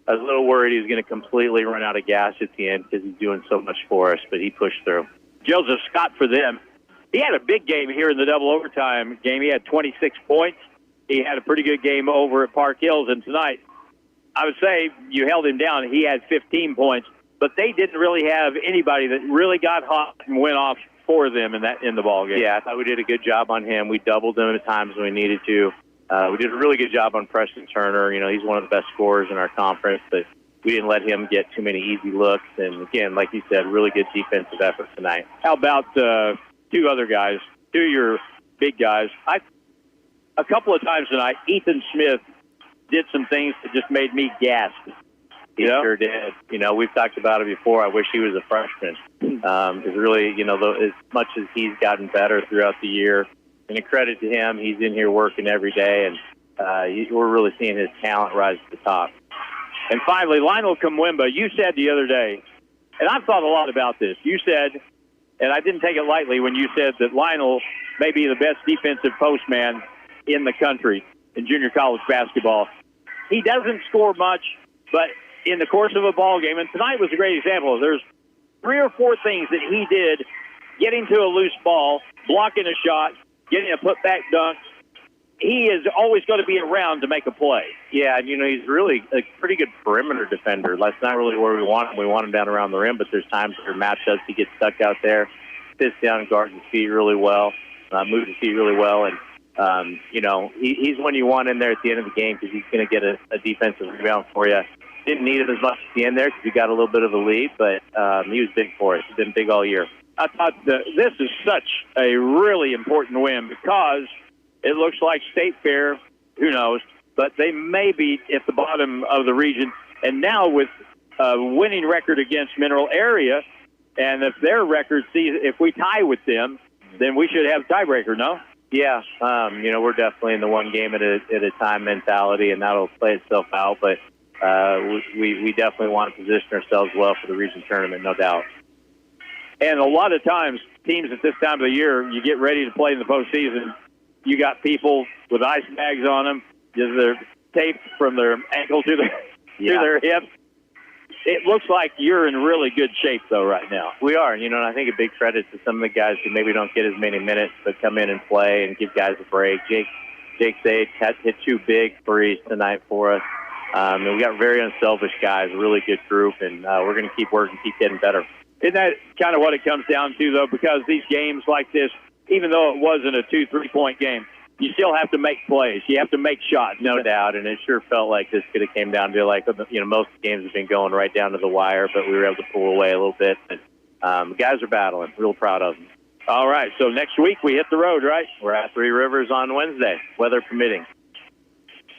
I was a little worried he was going to completely run out of gas at the end because he's doing so much for us, but he pushed through. Joseph Scott for them. He had a big game here in the double overtime game. He had 26 points. He had a pretty good game over at Park Hills, and tonight, I would say you held him down. He had 15 points, but they didn't really have anybody that really got hot and went off for them in the ball game. Yeah, I thought we did a good job on him. We doubled him at times when we needed to. We did a really good job on Preston Turner. You know, he's one of the best scorers in our conference, but we didn't let him get too many easy looks. And, again, like you said, really good defensive effort tonight. How about 2 other guys, 2 of your big guys? A couple of times tonight, Ethan Smith did some things that just made me gasp. He sure did. You know, we've talked about it before. I wish he was a freshman. Because really, you know, as much as he's gotten better throughout the year, and a credit to him, he's in here working every day, and we're really seeing his talent rise to the top. And finally, Lionel Kamwemba, you said the other day, and I've thought a lot about this. You said, and I didn't take it lightly when you said that Lionel may be the best defensive postman in the country in junior college basketball. He doesn't score much, but in the course of a ball game, and tonight was a great example. There's 3 or 4 things that he did, getting to a loose ball, blocking a shot, getting a putback dunk. He is always going to be around to make a play. Yeah, and, you know, he's really a pretty good perimeter defender. That's not really where we want him. We want him down around the rim, but there's times where matchups he gets stuck out there, sits down, guards his feet really well, moves his feet really well, and, you know, he's one you want in there at the end of the game because he's going to get a defensive rebound for you. Didn't need it as much at the end there because we got a little bit of a lead, but he was big for us. He's been big all year. I thought this is such a really important win because it looks like State Fair, who knows, but they may be at the bottom of the region. And now with a winning record against Mineral Area, and if their record if we tie with them, then we should have a tiebreaker, no? Yeah, you know, we're definitely in the one game at a time mentality, and that'll play itself out. But we definitely want to position ourselves well for the region tournament, no doubt. And a lot of times, teams at this time of the year, you get ready to play in the postseason, you got people with ice bags on them, They're taped from their ankle to their hip. It looks like you're in really good shape, though, right now. We are, and I think a big credit to some of the guys who maybe don't get as many minutes, but come in and play and give guys a break. Jake Sage hit 2 big threes tonight for us. And we got very unselfish guys, a really good group, and we're going to keep working, keep getting better. Isn't that kind of what it comes down to, though? Because these games like this, even though it wasn't a 2-3-point game, you still have to make plays. You have to make shots. No doubt, and it sure felt like this could have came down to, like, most of the games have been going right down to the wire, but we were able to pull away a little bit. But, the guys are battling. Real proud of them. All right, so next week we hit the road, right? We're at Three Rivers on Wednesday, weather permitting.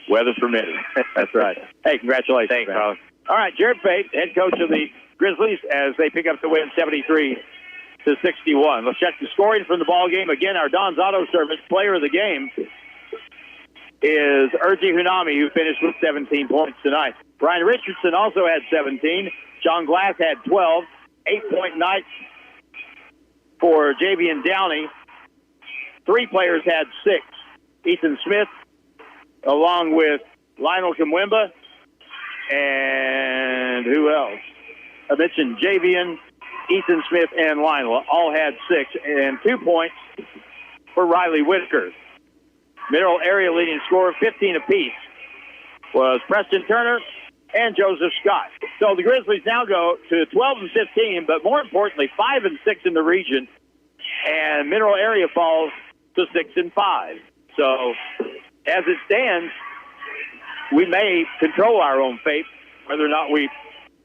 Weather permitting. That's right. Hey, congratulations. Thanks, man. Carlos. All right, Jared Pate, head coach of the Grizzlies, as they pick up the win 73-61. Let's check the scoring from the ball game. Again, our Don's Auto Service player of the game is Urji Hunami, who finished with 17 points tonight. Brian Richardson also had 17. John Glass had 12. 8-point night for Javian Downey. 3 players had 6. Ethan Smith, along with Lionel Kimwemba, and who else? I mentioned Javian, Ethan Smith, and Lionel all had 6, and 2 points for Riley Whitaker. Mineral area leading scorer, 15 apiece, was Preston Turner and Joseph Scott. So the Grizzlies now go to 12-15, but more importantly, 5-6 in the region, and Mineral area falls to 6-5. So as it stands, we may control our own fate, whether or not we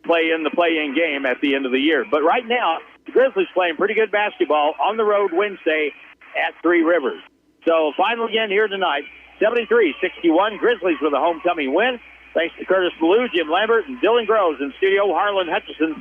play in the play-in game at the end of the year. But right now, the Grizzlies playing pretty good basketball on the road Wednesday at Three Rivers. So final again here tonight, 73-61. Grizzlies with a homecoming win. Thanks to Curtis Ballou, Jim Lambert, and Dylan Groves in studio. Harlan Hutchison